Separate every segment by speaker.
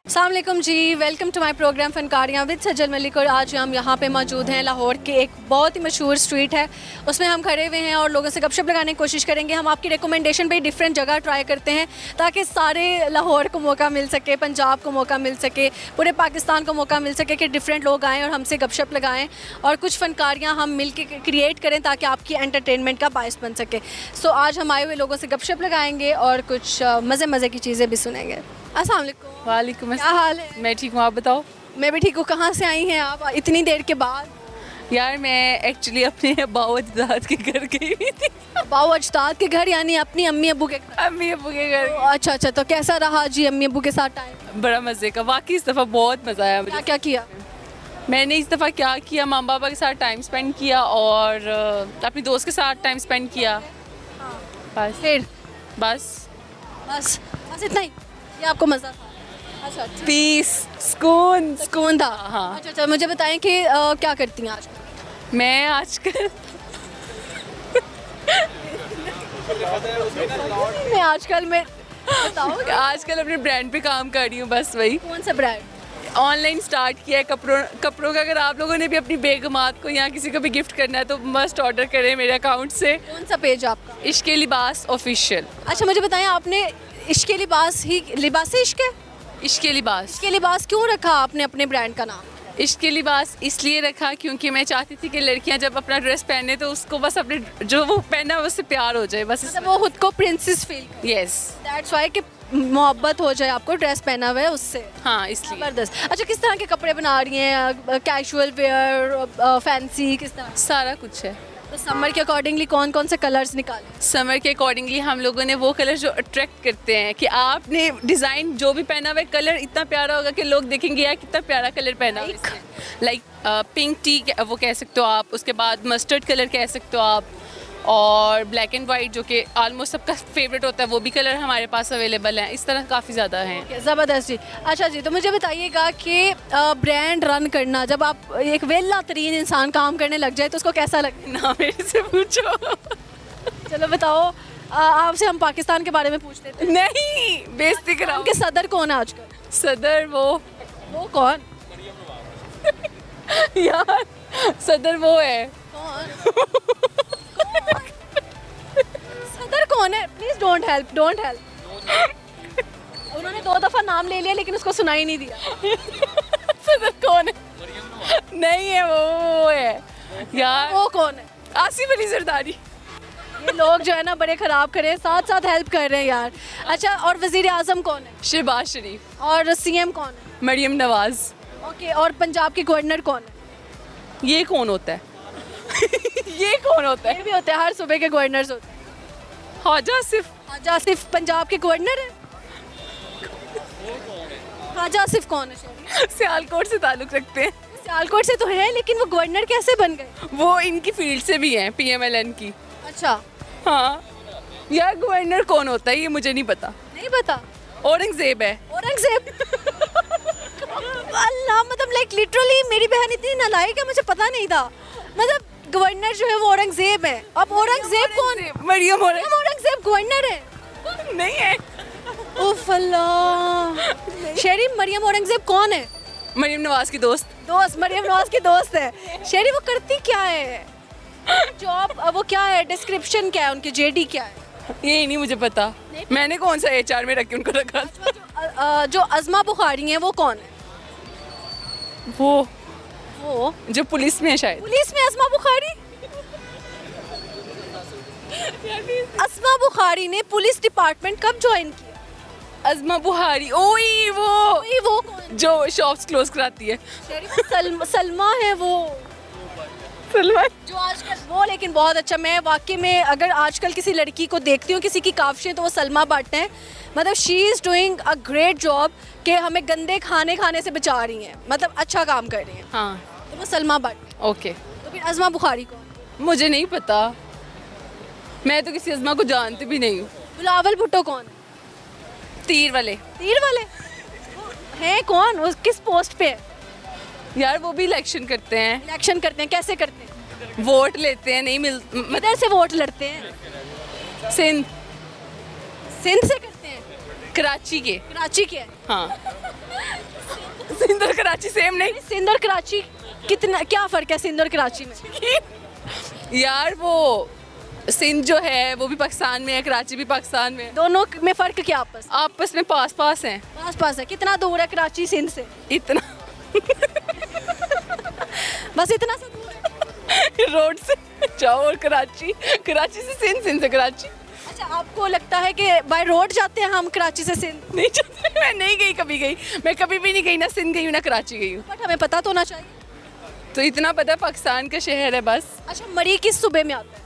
Speaker 1: अस्सलाम वालेकुम जी, वेलकम टू माय प्रोग्राम फ़नकारियाँ विद सज्जल मलिक। और आज हम यहाँ पे मौजूद हैं लाहौर के एक बहुत ही मशहूर स्ट्रीट है, उसमें हम खड़े हुए हैं और लोगों से गपशप लगाने की कोशिश करेंगे। हम आपकी रिकमेंडेशन पे डिफरेंट जगह ट्राई करते हैं ताकि सारे लाहौर को मौका मिल सके, पंजाब को मौका मिल सके, पूरे पाकिस्तान को मौका मिल सके कि डिफरेंट लोग आएँ और हमसे गपशप लगाएँ और कुछ फ़नकारियाँ हम मिल के क्रिएट करें ताकि आपकी एंटरटेनमेंट का बायस बन सके। सो आज हम आए हुए लोगों से गपशप लगाएंगे और कुछ मज़े की चीज़ें भी सुनेंगे। अस्सलाम वालेकुम।
Speaker 2: वालेकुम
Speaker 1: क्या हाल है?
Speaker 2: मैं ठीक हूँ, आप बताओ।
Speaker 1: मैं भी ठीक हूँ। कहाँ से आई हैं आप इतनी देर के बाद?
Speaker 2: यार मैं एक्चुअली अपने बाऊ अजदाद के घर गई हुई थी।
Speaker 1: बाऊ अजदाद के घर, यानी अपनी अम्मी अब्बू के घर?
Speaker 2: अम्मी अब्बू के घर।
Speaker 1: अच्छा, तो कैसा रहा जी अम्मी अब्बू के साथ टाइम?
Speaker 2: बड़ा मज़े का, वाकई इस दफ़ा बहुत मज़ा आया
Speaker 1: क्या
Speaker 2: मुझे।
Speaker 1: क्या किया?
Speaker 2: मैंने इस दफ़ा क्या किया, माँ बाबा के साथ टाइम स्पेंड किया और अपनी दोस्त के साथ टाइम स्पेंड किया। बस
Speaker 1: फिर
Speaker 2: बस
Speaker 1: बस बस इतना ही? ये आपको मज़ा था? अच्छा,
Speaker 2: पीस, सुकून।
Speaker 1: सुकून था।
Speaker 2: हाँ।
Speaker 1: अच्छा, मुझे बताएं कि क्या करती हैं आज?
Speaker 2: मैं आजकल
Speaker 1: मैं आजकल मैं बताओ
Speaker 2: आजकल अपने ब्रांड पे काम कर रही हूँ, बस वही।
Speaker 1: कौन सा ब्रांड?
Speaker 2: ऑनलाइन स्टार्ट किया है कपड़ों का। अगर आप लोगों ने भी अपनी बेगमात को या किसी को भी गिफ्ट करना है तो मस्ट ऑर्डर करें मेरे अकाउंट से।
Speaker 1: कौन सा पेज आपका?
Speaker 2: इश्क़े लिबास ऑफिशियल।
Speaker 1: अच्छा, मुझे बताएं आपने इश्क़े लिबास ही लिबास इश्क़ है?
Speaker 2: इश्क़े लिबास।
Speaker 1: इश्क़े लिबास क्यों रखा आपने अपने ब्रांड का नाम?
Speaker 2: इश्क़े लिबास इसलिए रखा क्योंकि मैं चाहती थी कि लड़कियां जब अपना ड्रेस पहने तो उसको बस अपने जो वो पहना है उससे प्यार हो जाए, बस।
Speaker 1: मतलब वो खुद को प्रिंसेस फील करे।
Speaker 2: यस।
Speaker 1: दैट्स वाई कि मोहब्बत हो जाए आपको ड्रेस पहना हुआ है उससे।
Speaker 2: हाँ, इसलिए।
Speaker 1: ज़बरदस्त। अच्छा, किस तरह के कपड़े बना रही हैं? कैजुअल वेयर, फैंसी, किस तरह?
Speaker 2: सारा कुछ है।
Speaker 1: तो समर के अकॉर्डिंगली कौन कौन से कलर्स निकाले?
Speaker 2: समर के अकॉर्डिंगली हम लोगों ने वो कलर जो अट्रैक्ट करते हैं कि आपने डिज़ाइन जो भी पहना हुआ है कलर इतना प्यारा होगा कि लोग देखेंगे यार कितना प्यारा कलर पहना हुआ है। लाइक पिंक टी वो कह सकते हो आप, उसके बाद मस्टर्ड कलर कह सकते हो आप, और ब्लैक एंड वाइट जो कि ऑलमोस्ट सबका फेवरेट होता है वो भी कलर हमारे पास अवेलेबल हैं। इस तरह काफ़ी ज़्यादा हैं।
Speaker 1: ज़बरदस्त जी। अच्छा जी, तो मुझे बताइएगा कि ब्रांड रन करना, जब आप एक वेला तरीन इंसान काम करने लग जाए तो उसको कैसा लगता
Speaker 2: ना मेरे से पूछो।
Speaker 1: है? चलो बताओ। आपसे हम पाकिस्तान के बारे में पूछ लेते हैं।
Speaker 2: नहीं, बेइज्जती कराओ।
Speaker 1: उनके सदर कौन है आजकल?
Speaker 2: सदर वो
Speaker 1: कौन?
Speaker 2: यार सदर वो है।
Speaker 1: सदर कौन है? Please don't help. उन्होंने 2 दफा नाम ले लिया लेकिन उसको सुनाई नहीं दिया।
Speaker 2: सदर कौन है? नहीं है, वो है यार।
Speaker 1: वो कौन है?
Speaker 2: आसिफ अली जरदारी।
Speaker 1: ये लोग जो है ना बड़े ख़राब करे, साथ साथ हेल्प कर रहे हैं यार। अच्छा, और वज़ीर आज़म कौन है?
Speaker 2: शहबाज शरीफ।
Speaker 1: और सीएम कौन है?
Speaker 2: मरियम नवाज।
Speaker 1: ओके, और पंजाब के गवर्नर कौन है?
Speaker 2: ये कौन होता है? ये कौन होता है?
Speaker 1: ये भी होते हैं, हर सूबे के गवर्नर्स होते हैं।
Speaker 2: ख्वाजा आसिफ।
Speaker 1: ख्वाजा आसिफ पंजाब के गवर्नर है? ख्वाजा आसिफ कौन है?
Speaker 2: सियालकोट से ताल्लुक़ रखते हैं।
Speaker 1: सियालकोट से तो है, लेकिन वो गवर्नर कैसे बन गए?
Speaker 2: वो इनकी फील्ड से भी हैं, PMLN की।
Speaker 1: अच्छा,
Speaker 2: हाँ यार, गवर्नर कौन होता है ये मुझे नहीं पता।
Speaker 1: नहीं पता।
Speaker 2: औरंगजेब है।
Speaker 1: औरंगजेब? अल्लाह, मतलब लाइक लिटरली मेरी बहन इतनी नालायक है, मुझे पता नहीं था। मतलब गवर्नर जो है वो औरंगजेब है। अब औरंगजेब कौन?
Speaker 2: मरियम
Speaker 1: औरंगजेब गवर्नर है?
Speaker 2: नहीं है।
Speaker 1: उफ अल्लाह। शेरी, मरियम औरंगजेब कौन है?
Speaker 2: मरियम नवाज की दोस्त।
Speaker 1: मरियम नवाज की दोस्त है। शेरी, वो करती क्या है? जॉब वो क्या है? डिस्क्रिप्शन क्या है उनकी? JD क्या है?
Speaker 2: ये नहीं मुझे पता। मैंने कौन सा HR में रख के उनको रखा?
Speaker 1: जो अज़मा बुखारी है वो कौन है?
Speaker 2: वो जो पुलिस में है शायद।
Speaker 1: पुलिस में अज़मा बुखारी? अज़मा बुखारी ने पुलिस डिपार्टमेंट कब ज्वाइन किया?
Speaker 2: अज़मा बुहारी, ओई वो
Speaker 1: कौन?
Speaker 2: जो शॉप्स क्लोज कराती है।
Speaker 1: सलमा है वो।
Speaker 2: सलमान।
Speaker 1: जो आजकल वो, लेकिन बहुत अच्छा। मैं वाकई में अगर आजकल किसी लड़की को देखती हूँ किसी की काफिशें, तो वो सलमा भट्ट हैं। मतलब she is doing a great job कि हमें गंदे खाने से बचा रही हैं, मतलब अच्छा काम कर रही हैं।
Speaker 2: हाँ,
Speaker 1: तो वो सलमा भट्ट।
Speaker 2: ओके।
Speaker 1: तो फिर अज़मा बुखारी कौन?
Speaker 2: मुझे नहीं पता, मैं तो किसी अज़मा को जानती भी नहीं हूँ।
Speaker 1: बिलावल भुट्टो कौन है?
Speaker 2: तीर वाले
Speaker 1: हैं कौन? वो किस पोस्ट पे है?
Speaker 2: यार वो भी इलेक्शन करते हैं।
Speaker 1: इलेक्शन करते हैं? कैसे करते हैं?
Speaker 2: वोट लेते हैं, नहीं मिल
Speaker 1: किधर से वोट लड़ते हैं?
Speaker 2: सिंध
Speaker 1: से करते हैं?
Speaker 2: कराची के।
Speaker 1: कराची के हैं?
Speaker 2: हाँ। सिंध और कराची सेम नहीं।
Speaker 1: सिंध और कराची कितना क्या फ़र्क है सिंध और कराची में?
Speaker 2: यार वो सिंध जो है वो भी पाकिस्तान में है, कराची भी पाकिस्तान में है।
Speaker 1: दोनों में फ़र्क क्या
Speaker 2: आपस में पास पास हैं।
Speaker 1: पास पास है? कितना दूर है कराची सिंध से?
Speaker 2: इतना
Speaker 1: बस इतना सा दूर है?
Speaker 2: रोड से जाओ और कराची, कराची से सिंध, सिंध से कराची।
Speaker 1: अच्छा, आपको लगता है कि बाय रोड जाते हैं हम कराची से सिंध?
Speaker 2: नहीं जाते, मैं नहीं गई, कभी गई मैं कभी भी नहीं गई, ना सिंध गई हूँ ना कराची गई हूँ।
Speaker 1: बट हमें पता तो होना चाहिए।
Speaker 2: तो इतना पता है पाकिस्तान का शहर है बस।
Speaker 1: अच्छा, मरी किस सूबे में आता है?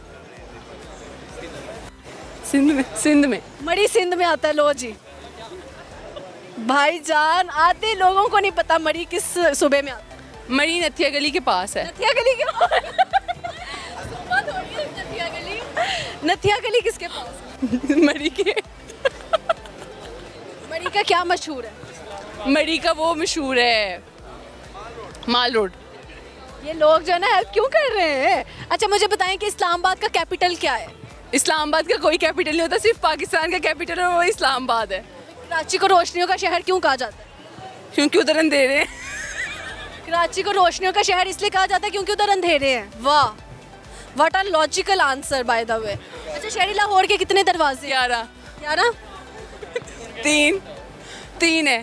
Speaker 2: सिंध में, सिंध में।
Speaker 1: मरी सिंध में आता है। लो जी भाईजान, आधे लोगों को नहीं पता मरी किस सूबे में आता है।
Speaker 2: मरी नथिया गली के पास है।
Speaker 1: नथिया गली के सूबा थोड़ी है नथिया गली। नथिया गली किसके पास?
Speaker 2: मरी के।
Speaker 1: मरी का क्या मशहूर है?
Speaker 2: मरी का वो मशहूर है माल रोड।
Speaker 1: ये लोग जो है ना हेल्प क्यों कर रहे हैं? अच्छा, मुझे बताएं कि इस्लामाबाद का कैपिटल क्या है?
Speaker 2: इस्लामाबाद का कोई कैपिटल नहीं होता, सिर्फ पाकिस्तान का कैपिटल है, वो इस्लामाबाद है।
Speaker 1: कराची को रोशनियों का शहर क्यों कहा जाता है?
Speaker 2: क्योंकि उधर अंधेरे हैं।
Speaker 1: कराची को रोशनियों का शहर इसलिए कहा जाता है क्योंकि उधर अंधेरे हैं। वाह, what a logical answer by the way. अच्छा, शहरी लाहौर के कितने दरवाजे?
Speaker 2: 11।
Speaker 1: 11?
Speaker 2: 3 है।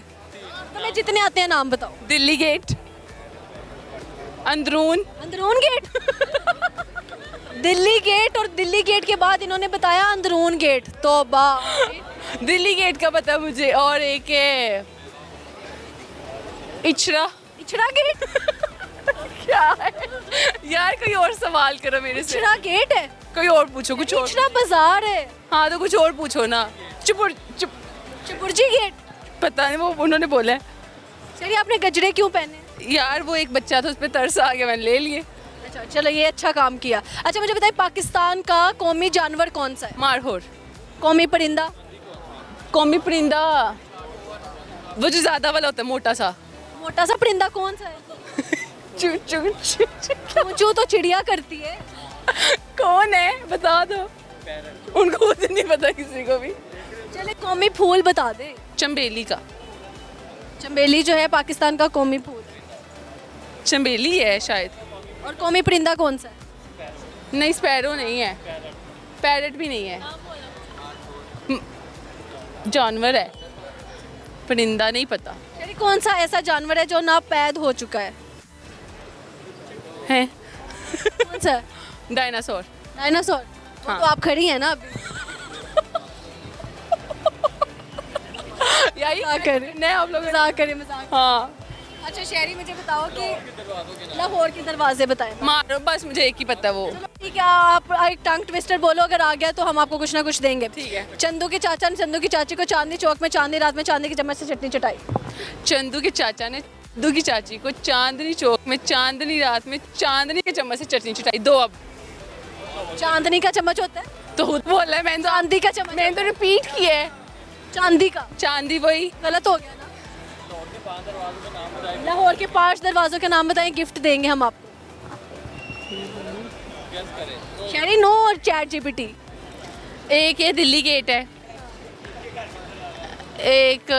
Speaker 1: तुम्हें जितने आते हैं नाम बताओ।
Speaker 2: Delhi gate, Androon.
Speaker 1: Androon gate? Delhi gate, और दिल्ली गेट के बाद इन्होंने बताया अंदरून गेट। तौबा।
Speaker 2: दिल्ली गेट का पता मुझे, और एक है इचरा।
Speaker 1: इचरा गेट?
Speaker 2: क्या है यार, कोई और सवाल करो मेरे से।
Speaker 1: इचरा गेट है?
Speaker 2: कोई और पूछो, कुछ और।
Speaker 1: इचरा बाजार है।
Speaker 2: हाँ तो कुछ और पूछो ना। चुप चुप।
Speaker 1: चुपुरजी गेट?
Speaker 2: पता नहीं, वो उन्होंने बोला है।
Speaker 1: चलिए, आपने गजरे क्यों पहने?
Speaker 2: यार वो एक बच्चा था, उस पर तरस आ गया, मैंने ले लिए।
Speaker 1: अच्छा, चलो ये अच्छा काम किया। अच्छा, मुझे बताइए पाकिस्तान का कौमी जानवर कौन सा है?
Speaker 2: मारहोर।
Speaker 1: कौमी परिंदा?
Speaker 2: कौमी परिंदा वो जो ज्यादा वाला होता है, मोटा सा।
Speaker 1: मोटा सा परिंदा कौन सा है?
Speaker 2: चू चू चू।
Speaker 1: चू तो चिड़िया करती है।
Speaker 2: कौन है बता दो। उनको खुद नहीं पता किसी को भी।
Speaker 1: चले, कौमी फूल बता दे।
Speaker 2: चंबेली का।
Speaker 1: चंबेली जो है पाकिस्तान का कौमी फूल है।
Speaker 2: चंबेली है शायद।
Speaker 1: और कौमी परिंदा कौन सा है?
Speaker 2: नहीं, स्पैरो नहीं है, पैरट भी नहीं है, जानवर है, परिंदा नहीं पता।
Speaker 1: चलिए, कौन सा ऐसा जानवर है जो नापैद हो चुका है?
Speaker 2: है
Speaker 1: कौन सा है?
Speaker 2: डायनासोर।
Speaker 1: डायनासोर?
Speaker 2: हाँ।
Speaker 1: तो आप खड़ी हैं ना अभी।
Speaker 2: यही
Speaker 1: मजाक कर रहे
Speaker 2: नहीं, आप लोग।
Speaker 1: मजाक करें, मजाक।
Speaker 2: हाँ।
Speaker 1: अच्छा, शहरी मुझे बताओ कि लाहौर के दरवाजे बताएं।
Speaker 2: मारो, बस मुझे एक ही पता है वो।
Speaker 1: ठीक है, आप एक टंग ट्विस्टर बोलो, अगर आ गया तो हम आपको कुछ ना कुछ देंगे।
Speaker 2: ठीक है।
Speaker 1: चंदू के चाचा ने चंदू की चाची को चांदनी चौक में चांदनी रात में चांदी की चम्मच से चटनी चटाई।
Speaker 2: चंदू के चाचा ने चंदू की चाची को चांदनी चौक में चांदनी रात में चांदनी के चम्मच से चटनी चटाई। दो। अब
Speaker 1: चांदनी का चम्मच होता है
Speaker 2: तो खुद बोला है मैंने तो।
Speaker 1: चांदी का चम्मच?
Speaker 2: मैंने तो रिपीट किया है।
Speaker 1: चांदी का?
Speaker 2: चांदी वही।
Speaker 1: गलत हो गया ना। लाहौर के 5 दरवाजों के नाम बताएं, गिफ्ट देंगे हम आपको। शहरी नो और चैट जीपीटी।
Speaker 2: एक ये दिल्ली गेट है, एक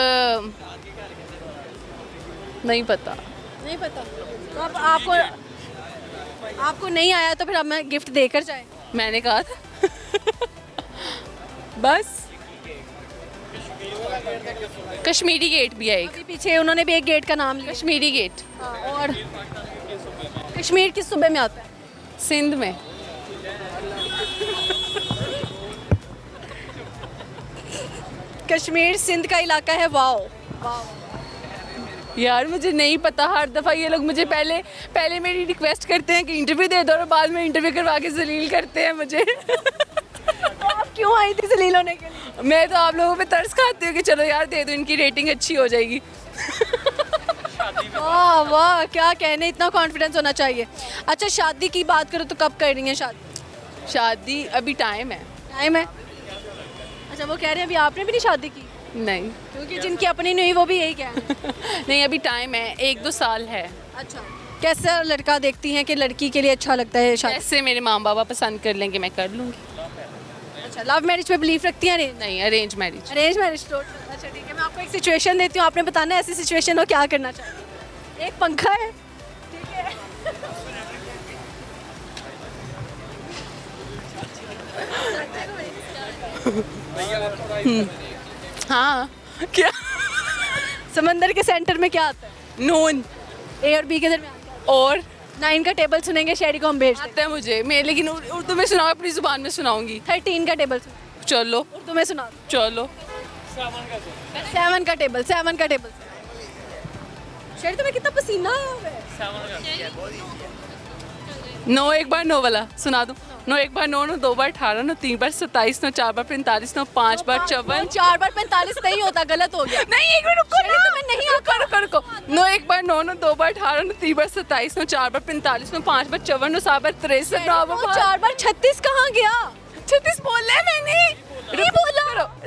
Speaker 2: नहीं पता।
Speaker 1: नहीं पता? तो अब आपको नहीं आया तो फिर अब मैं गिफ्ट देकर जाए।
Speaker 2: मैंने कहा था। बस कश्मीरी गेट भी है एक।
Speaker 1: अभी पीछे उन्होंने भी एक गेट का नाम लिया।
Speaker 2: कश्मीरी गेट।
Speaker 1: हाँ, और कश्मीर किस सूबे में आता है?
Speaker 2: सिंध में।
Speaker 1: कश्मीर सिंध का इलाका है। Wow wow.
Speaker 2: यार मुझे नहीं पता, हर दफ़ा ये लोग मुझे पहले मेरी रिक्वेस्ट करते हैं कि इंटरव्यू दे दो, और बाद में इंटरव्यू करवा के जलील करते हैं मुझे।
Speaker 1: आप क्यों आई थी जलील होने के लिए?
Speaker 2: मैं तो आप लोगों पे तरस खाती हूँ कि चलो यार दे दो, इनकी रेटिंग अच्छी हो जाएगी।
Speaker 1: वाह वाह, क्या कहने, इतना कॉन्फिडेंस होना चाहिए। अच्छा, शादी की बात करो तो कब कर रही हैं शादी?
Speaker 2: शादी अभी टाइम है।
Speaker 1: टाइम है? अच्छा, वो कह रहे हैं अभी आपने भी नहीं शादी की?
Speaker 2: नहीं।
Speaker 1: क्योंकि जिनकी अपनी नहीं हुई वो भी यही कह रहे हैं।
Speaker 2: नहीं, अभी टाइम है, 1-2 साल है।
Speaker 1: अच्छा, कैसा लड़का देखती हैं कि लड़की के लिए अच्छा लगता है शादी?
Speaker 2: ऐसे मेरे माँ बाबा पसंद कर लेंगे, मैं कर लूँगी।
Speaker 1: अच्छा, लव मैरिज पे बिलीव रखती हैं? अरेंज?
Speaker 2: नहीं, अरेंज मैरिज।
Speaker 1: अरेंज मैरिज तो अच्छा ठीक है, मैं आपको एक सिचुएशन देती हूँ, आपने बताना है ऐसी सिचुएशन हो क्या करना चाहिए। एक पंखा है।
Speaker 2: हाँ क्या?
Speaker 1: समंदर के सेंटर में क्या आता है?
Speaker 2: नून
Speaker 1: ए और बी के दरमियान।
Speaker 2: और
Speaker 1: 9 का टेबल सुनेंगे, शेरी को हम भेज देंगे।
Speaker 2: आता है मुझे, मैं लेकिन उर्दू में सुनाओ, अपनी जुबान में सुनाऊंगी।
Speaker 1: 13 का टेबल सुनो,
Speaker 2: चलो
Speaker 1: उर्दू में सुना दो।
Speaker 2: चलो।
Speaker 1: 7 का टेबल, 7 का टेबल। शेरी तुम्हें कितना पसीना आया हुआ है?
Speaker 2: 9 एक बार 9 वाला सुना दो। 9 एक बार 9, 9 2 बार 18, 9 3 बार 27, 9 4 बार 45, 9 5 बार 54।
Speaker 1: 4 बार 45 नहीं होता, गलत हो गया।
Speaker 2: नहीं एक मिनट रुको
Speaker 1: शेरी, तुम्हें नहीं
Speaker 2: रुको रुको रुको। 9 एक बार 9, 9 2 बार 18, 9 3 बार 27, 9 4 बार 45, 9 5 बार 54, 9 7 बार 63, 9
Speaker 1: वो 4 बार 36 कहाँ गया?
Speaker 2: 36 बोल है मैंने।
Speaker 1: नहीं बोला।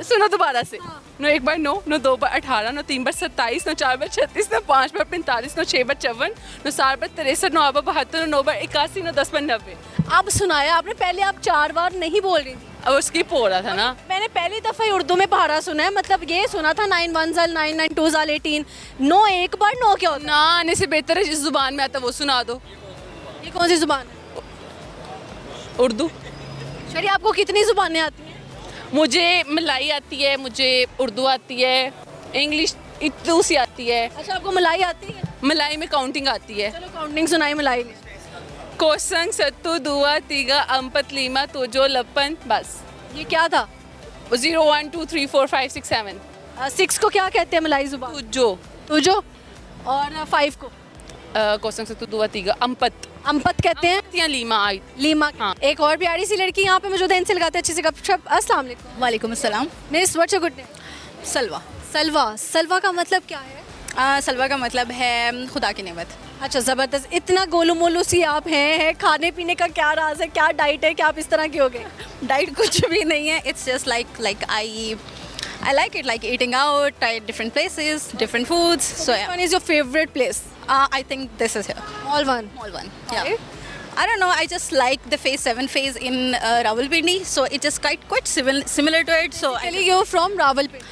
Speaker 2: सुनो दोबारा से। 9 एक बार 9, 9 2 बार 18, 9 3 बार 27, 9 4 बार 36, 9 5 बार 45, 9 6 बार 54, 9 7 बार 63, 9 8 बार 72, 9 बार 81, 9 10 बार 90।
Speaker 1: अब सुनाया आपने, पहले आप 4 बार नहीं बोल रही थी।
Speaker 2: अब उसकी हो रहा था ना।
Speaker 1: मैंने पहली दफा ही उर्दू में पढ़ा सुना है, मतलब ये सुना था 9 1 साल 9 9 2 साल 18। 9 एक बार 9 क्या होता
Speaker 2: ना आने से बेहतर है जिस जुबान में आता वो सुना दो।
Speaker 1: है? ये कौन सी जुबान है?
Speaker 2: उर्दू।
Speaker 1: शरी, आपको कितनी जुबानें आती हैं?
Speaker 2: मुझे मलाई आती है, मुझे उर्दू आती है, इंग्लिश इतनी सी आती है,
Speaker 1: अच्छा, आपको मलाई आती है?
Speaker 2: मलाई में काउंटिंग आती है।
Speaker 1: चलो काउंटिंग सुनाई मलाई में।
Speaker 2: कोसंग सत्तू दुआ तीगा अम्पत लीमा तोजो लपन, बस।
Speaker 1: ये क्या था?
Speaker 2: 0 1 2 3 4 5 6 7।
Speaker 1: 6 को क्या कहते हैं मलाई जुबान?
Speaker 2: तुजो।
Speaker 1: तुझो। और 5 को?
Speaker 2: कोसंग सत्तू दुआ तीगा अम्पत।
Speaker 1: अम्पत कहते हैं।
Speaker 2: या लीमा आई।
Speaker 1: लीमा।
Speaker 2: हाँ।
Speaker 1: एक और प्यारी सी लड़की यहाँ पे मौजूद है, इनसे लगाते हैं अच्छे से गपशप। अस्सलाम वालेकुम।
Speaker 3: वालेकुम अस्सलाम।
Speaker 1: Miss, what's your good name?
Speaker 3: Salwa.
Speaker 1: Salwa. Salwa का मतलब क्या है?
Speaker 3: सलवा का मतलब है खुदा की नेमत।
Speaker 1: अच्छा, ज़बरदस्त। इतना गोलू मोलू सी आप हैं, खाने पीने का क्या राज है, क्या डाइट है कि आप इस तरह की हो गए?
Speaker 3: डाइट कुछ भी नहीं है, it's just like I like it, like eating out, try different places, different foods. So
Speaker 1: Which one is your favorite place?
Speaker 3: I think this is here,
Speaker 1: All one.
Speaker 3: small one.
Speaker 1: Why?
Speaker 3: Yeah. I don't know. I just like the phase 7 phase in Rawalpindi, so it is quite similar to it. So
Speaker 1: Basically, you're from Rawalpindi.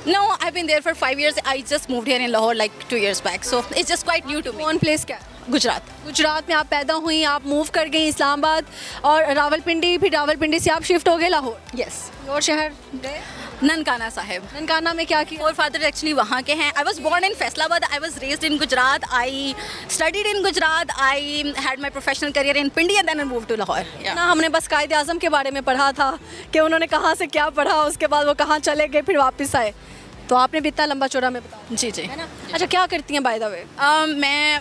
Speaker 3: no, I've been there for 5 years. I just moved here in Lahore like 2 years back, so it's just quite new to me.
Speaker 1: Own place क्या है?
Speaker 3: Gujarat.
Speaker 1: Gujarat में आप पैदा हुई, आप move कर गई इस्लामाबाद और रावलपिंडी, फिर रावलपिंडी से आप शिफ्ट हो गए लाहौर।
Speaker 3: Yes.
Speaker 1: और शहर गए
Speaker 3: ननकाना साहिब.
Speaker 1: ननकाना में क्या किया?
Speaker 3: Forefathers actually वहाँ के हैं. I was born in Faisalabad. I was raised in Gujarat. I studied in Gujarat. I had my professional career in Pindi and then I moved to Lahore.
Speaker 1: ना हमने बस कायदे आज़म के बारे में पढ़ा था कि उन्होंने कहाँ से क्या पढ़ा, उसके बाद वो कहाँ चले गए, फिर वापस आए। तो आपने भी इतना लंबा चौड़ा में बताया,
Speaker 3: जी जी.
Speaker 1: है ना? अच्छा, क्या करती हैं बाय द वे?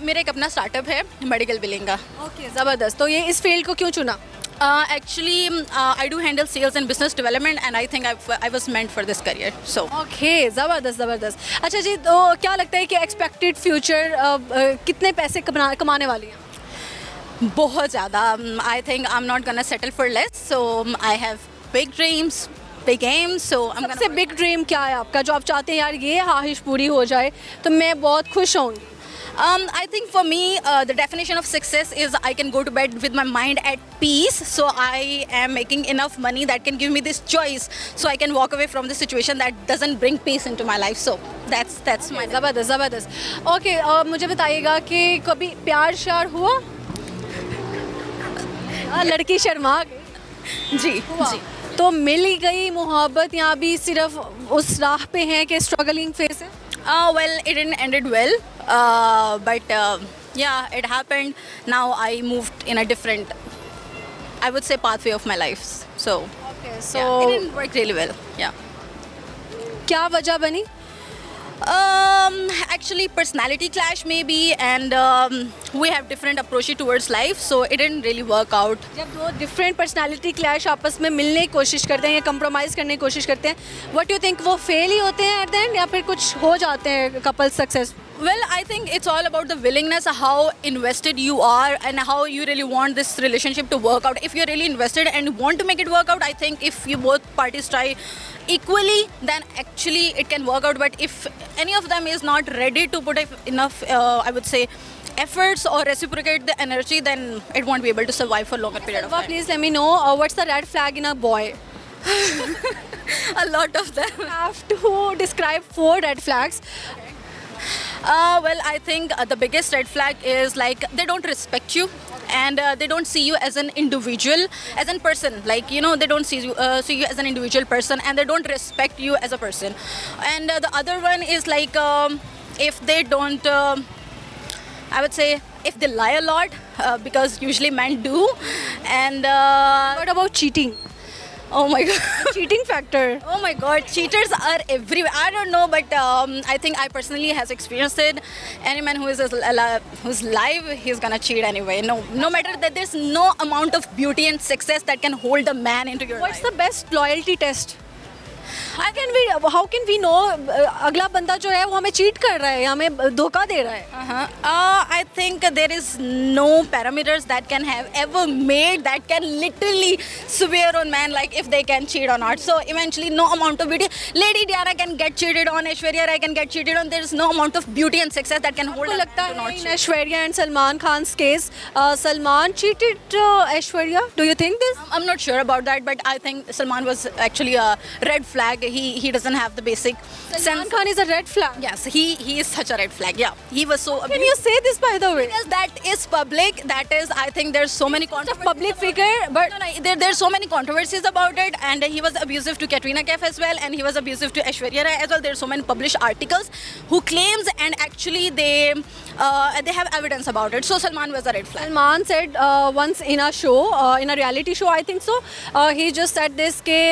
Speaker 3: मेरा एक अपना स्टार्टअप है मेडिकल बिलिंग का.
Speaker 1: ओके, ज़बरदस्त। तो ये इस फील्ड को क्यों चुना?
Speaker 3: Actually, I do handle sales and business development and I think I was meant for this career. So.
Speaker 1: Okay, ज़बरदस्त ज़बरदस्त। अच्छा जी, तो क्या लगता है कि एक्सपेक्टेड फ्यूचर कितने पैसे कमाने वाली हैं?
Speaker 3: बहुत ज़्यादा. I think I'm not gonna settle for less. So I have big dreams, big aims. So I'm
Speaker 1: सबसे
Speaker 3: gonna.
Speaker 1: बिग ड्रीम क्या है आपका, जो आप चाहते हैं यार ये ख्वाहिश पूरी हो जाए तो मैं बहुत खुश होंगी?
Speaker 3: I think for me, the definition of success is I can go to bed with my mind at peace. So I am making enough money that can give me this choice. So I can walk away from the situation that doesn't bring peace into my life. So that's my.
Speaker 1: ज़बरदस्त ज़बरदस्त। Okay, मुझे बताइएगा कि कभी प्यार श्यार हुआ? लड़की शर्मा गई।
Speaker 3: जी
Speaker 1: जी। तो मिल ही गई मोहब्बत, या अभी सिर्फ उस राह पे हैं कि स्ट्रगलिंग फेस है?
Speaker 3: Well, it didn't ended well, but yeah, it happened. Now I moved in a different, I would say, pathway of my life. So
Speaker 1: okay,
Speaker 3: yeah, it didn't work really well. Yeah.
Speaker 1: क्या वजह बनी?
Speaker 3: Actually, personality clash maybe, and we have different approaches towards life, so it didn't really work out.
Speaker 1: जब दो different personality clash आपस में मिलने की कोशिश करते हैं या कंप्रोमाइज़ करने की कोशिश करते हैं, व्हाट यू थिंक वो फेल ही होते हैं एट द एंड, या फिर कुछ हो जाते हैं couple success?
Speaker 3: Well, I think it's all about the willingness, how invested you are, and how you really want this relationship to work out. If you're really invested and want to make it work out, I think if you both parties try equally, then actually it can work out. But if any of them is not ready to put enough, I would say, efforts or reciprocate the energy, then it won't be able to survive for longer period of time.
Speaker 1: Please let me know what's the red flag in a boy?
Speaker 3: A lot of them.
Speaker 1: You have to describe 4 red flags.
Speaker 3: Well, I think the biggest red flag is like they don't respect you, and they don't see you as an individual, as a person. Like, you know, they don't see you as an individual person, and they don't respect you as a person. And the other one is like if they don't, I would say, if they lie a lot, because usually men do, and
Speaker 1: What about cheating?
Speaker 3: oh my god.
Speaker 1: Cheating factor.
Speaker 3: Oh my god, cheaters are everywhere. I don't know, but I think I personally has experienced it. Any man who's live, he's gonna cheat anyway. No matter that, there's no amount of beauty and success that can hold a man into your
Speaker 1: What's
Speaker 3: life.
Speaker 1: the best loyalty test? How can we know अगला बंदा जो है वो हमें cheat कर रहा है या हमें धोखा दे रहा है?
Speaker 3: I think there is no parameters that can have ever made that can literally swear on man like if they can cheat or not. So eventually, no amount of beauty. Lady Diana can get cheated on. Aishwarya Rai can get cheated on. There is no amount of beauty and success that can hold.
Speaker 1: आपको
Speaker 3: a
Speaker 1: लगता
Speaker 3: man to not
Speaker 1: है in
Speaker 3: cheat.
Speaker 1: Aishwarya and Salman Khan's case, Salman cheated Aishwarya? Do you think this?
Speaker 3: I'm not sure about that, but I think Salman was actually a red flag. He doesn't have the basic
Speaker 1: Salman
Speaker 3: sense.
Speaker 1: Khan is a red flag.
Speaker 3: Yes, he is such a red flag. Yeah, he was so.
Speaker 1: Can you say this, by the way?
Speaker 3: Because that is public. That is, I think there's so many
Speaker 1: A
Speaker 3: controversies.
Speaker 1: public figure, but
Speaker 3: There's so many controversies about it, and he was abusive to Katrina Kaif as well, and he was abusive to Aishwarya Rai as well. There's so many published articles who claims, and actually they have evidence about it. So Salman was a red flag.
Speaker 1: Salman said once in a show, in a reality show, I think so, he just said this कि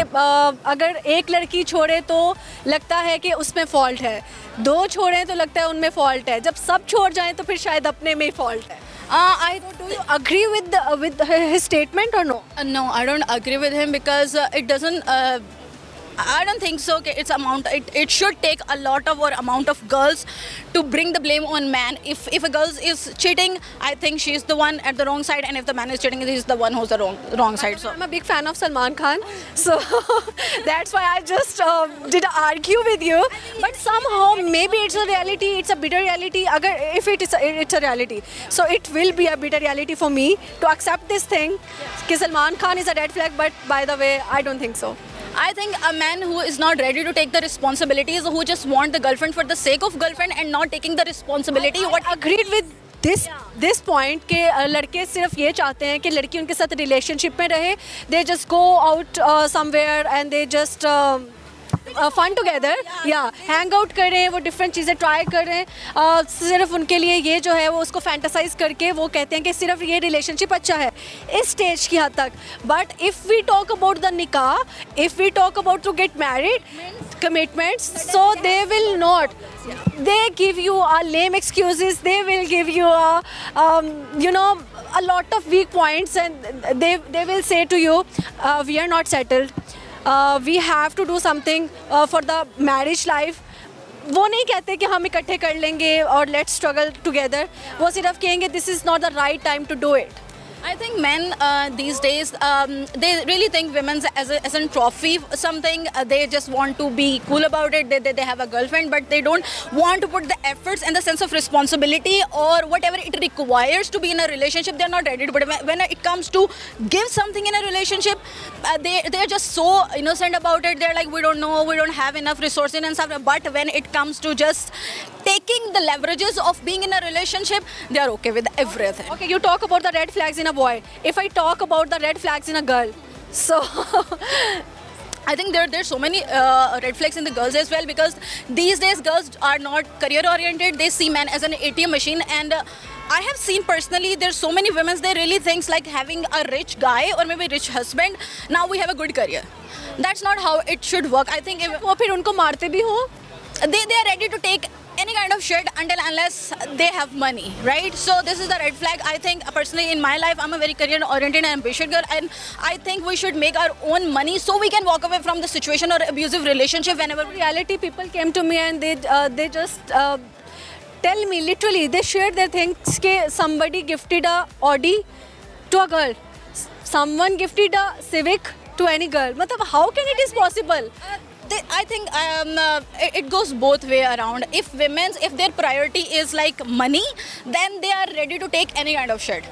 Speaker 1: अगर एक लड़की छोड़े तो लगता है कि उसमें फॉल्ट है, दो छोड़े तो लगता है उनमें फॉल्ट है, जब सब छोड़ जाएं तो फिर शायद अपने में ही फॉल्ट है. Do you agree with his statement or no?
Speaker 3: No, I don't agree with him because it doesn't. I don't think so. Okay, it should take a lot of or amount of girls to bring the blame on man. If a girl is cheating, I think she's the one at the wrong side, and if the man is cheating, he's the one who's the wrong side. So
Speaker 1: I'm a big fan of Salman Khan, so that's why I just did argue with you. But somehow maybe it's a reality. It's a bitter reality. If it's a reality, so it will be a bitter reality for me to accept this thing. That Salman Khan is a red flag, but by the way, I don't think so.
Speaker 3: I think a man who is not ready to take the responsibilities, who just want the girlfriend for the sake of girlfriend and not taking the responsibility.
Speaker 1: What agreed with this point कि लड़के सिर्फ ये चाहते हैं कि लड़की उनके साथ रिलेशनशिप में रहे. They just go out somewhere and they just fun together या हैंग आउट करें, वो डिफरेंट चीज़ें ट्राई करें. सिर्फ उनके लिए ये जो है वो उसको फैंटासाइज करके वो कहते हैं कि सिर्फ ये रिलेशनशिप अच्छा है इस स्टेज की हद तक. But if we talk about the निकाह, if we talk about to get married, commitments, so they will not. They give you lame excuses. They will give you a lot of weak points, and they will say to you, we are not settled. We have to do something for the marriage life. वो नहीं कहते कि हम इकट्ठे कर लेंगे और let's struggle together. वो सिर्फ कहेंगे this is not the right time to do it.
Speaker 3: I think men these days they really think women's as a trophy something. They just want to be cool about it. They have a girlfriend, but they don't want to put the efforts and the sense of responsibility or whatever it requires to be in a relationship. They're not ready to put it. When it comes to give something in a relationship, they're just so innocent about it. They're like, we don't know, we don't have enough resources and stuff. But when it comes to just taking the leverages of being in a relationship, they are okay with everything.
Speaker 1: Okay, you talk about the red flags in a boy. If I talk about the red flags in a girl, so
Speaker 3: I think there's so many red flags in the girls as well, because these days girls are not career oriented. They see men as an ATM machine, and I have seen personally there's so many women, they really think like having a rich guy or maybe rich husband, now we have a good career. That's not how it should work. I think if
Speaker 1: वो फिर उनको मारते भी हो.
Speaker 3: they are ready to take any kind of shit unless they have money, right? So this is the red flag. I think personally in my life, I'm a very career oriented and ambitious girl, and I think we should make our own money so we can walk away from the situation or abusive relationship whenever
Speaker 1: Reality people came to me and they just tell me literally, they shared their things कि somebody gifted a Audi to a girl, someone gifted a Civic to any girl. मतलब how can it is possible?
Speaker 3: I think it goes both way around. If their priority is like money, then they are ready to take any kind of shit.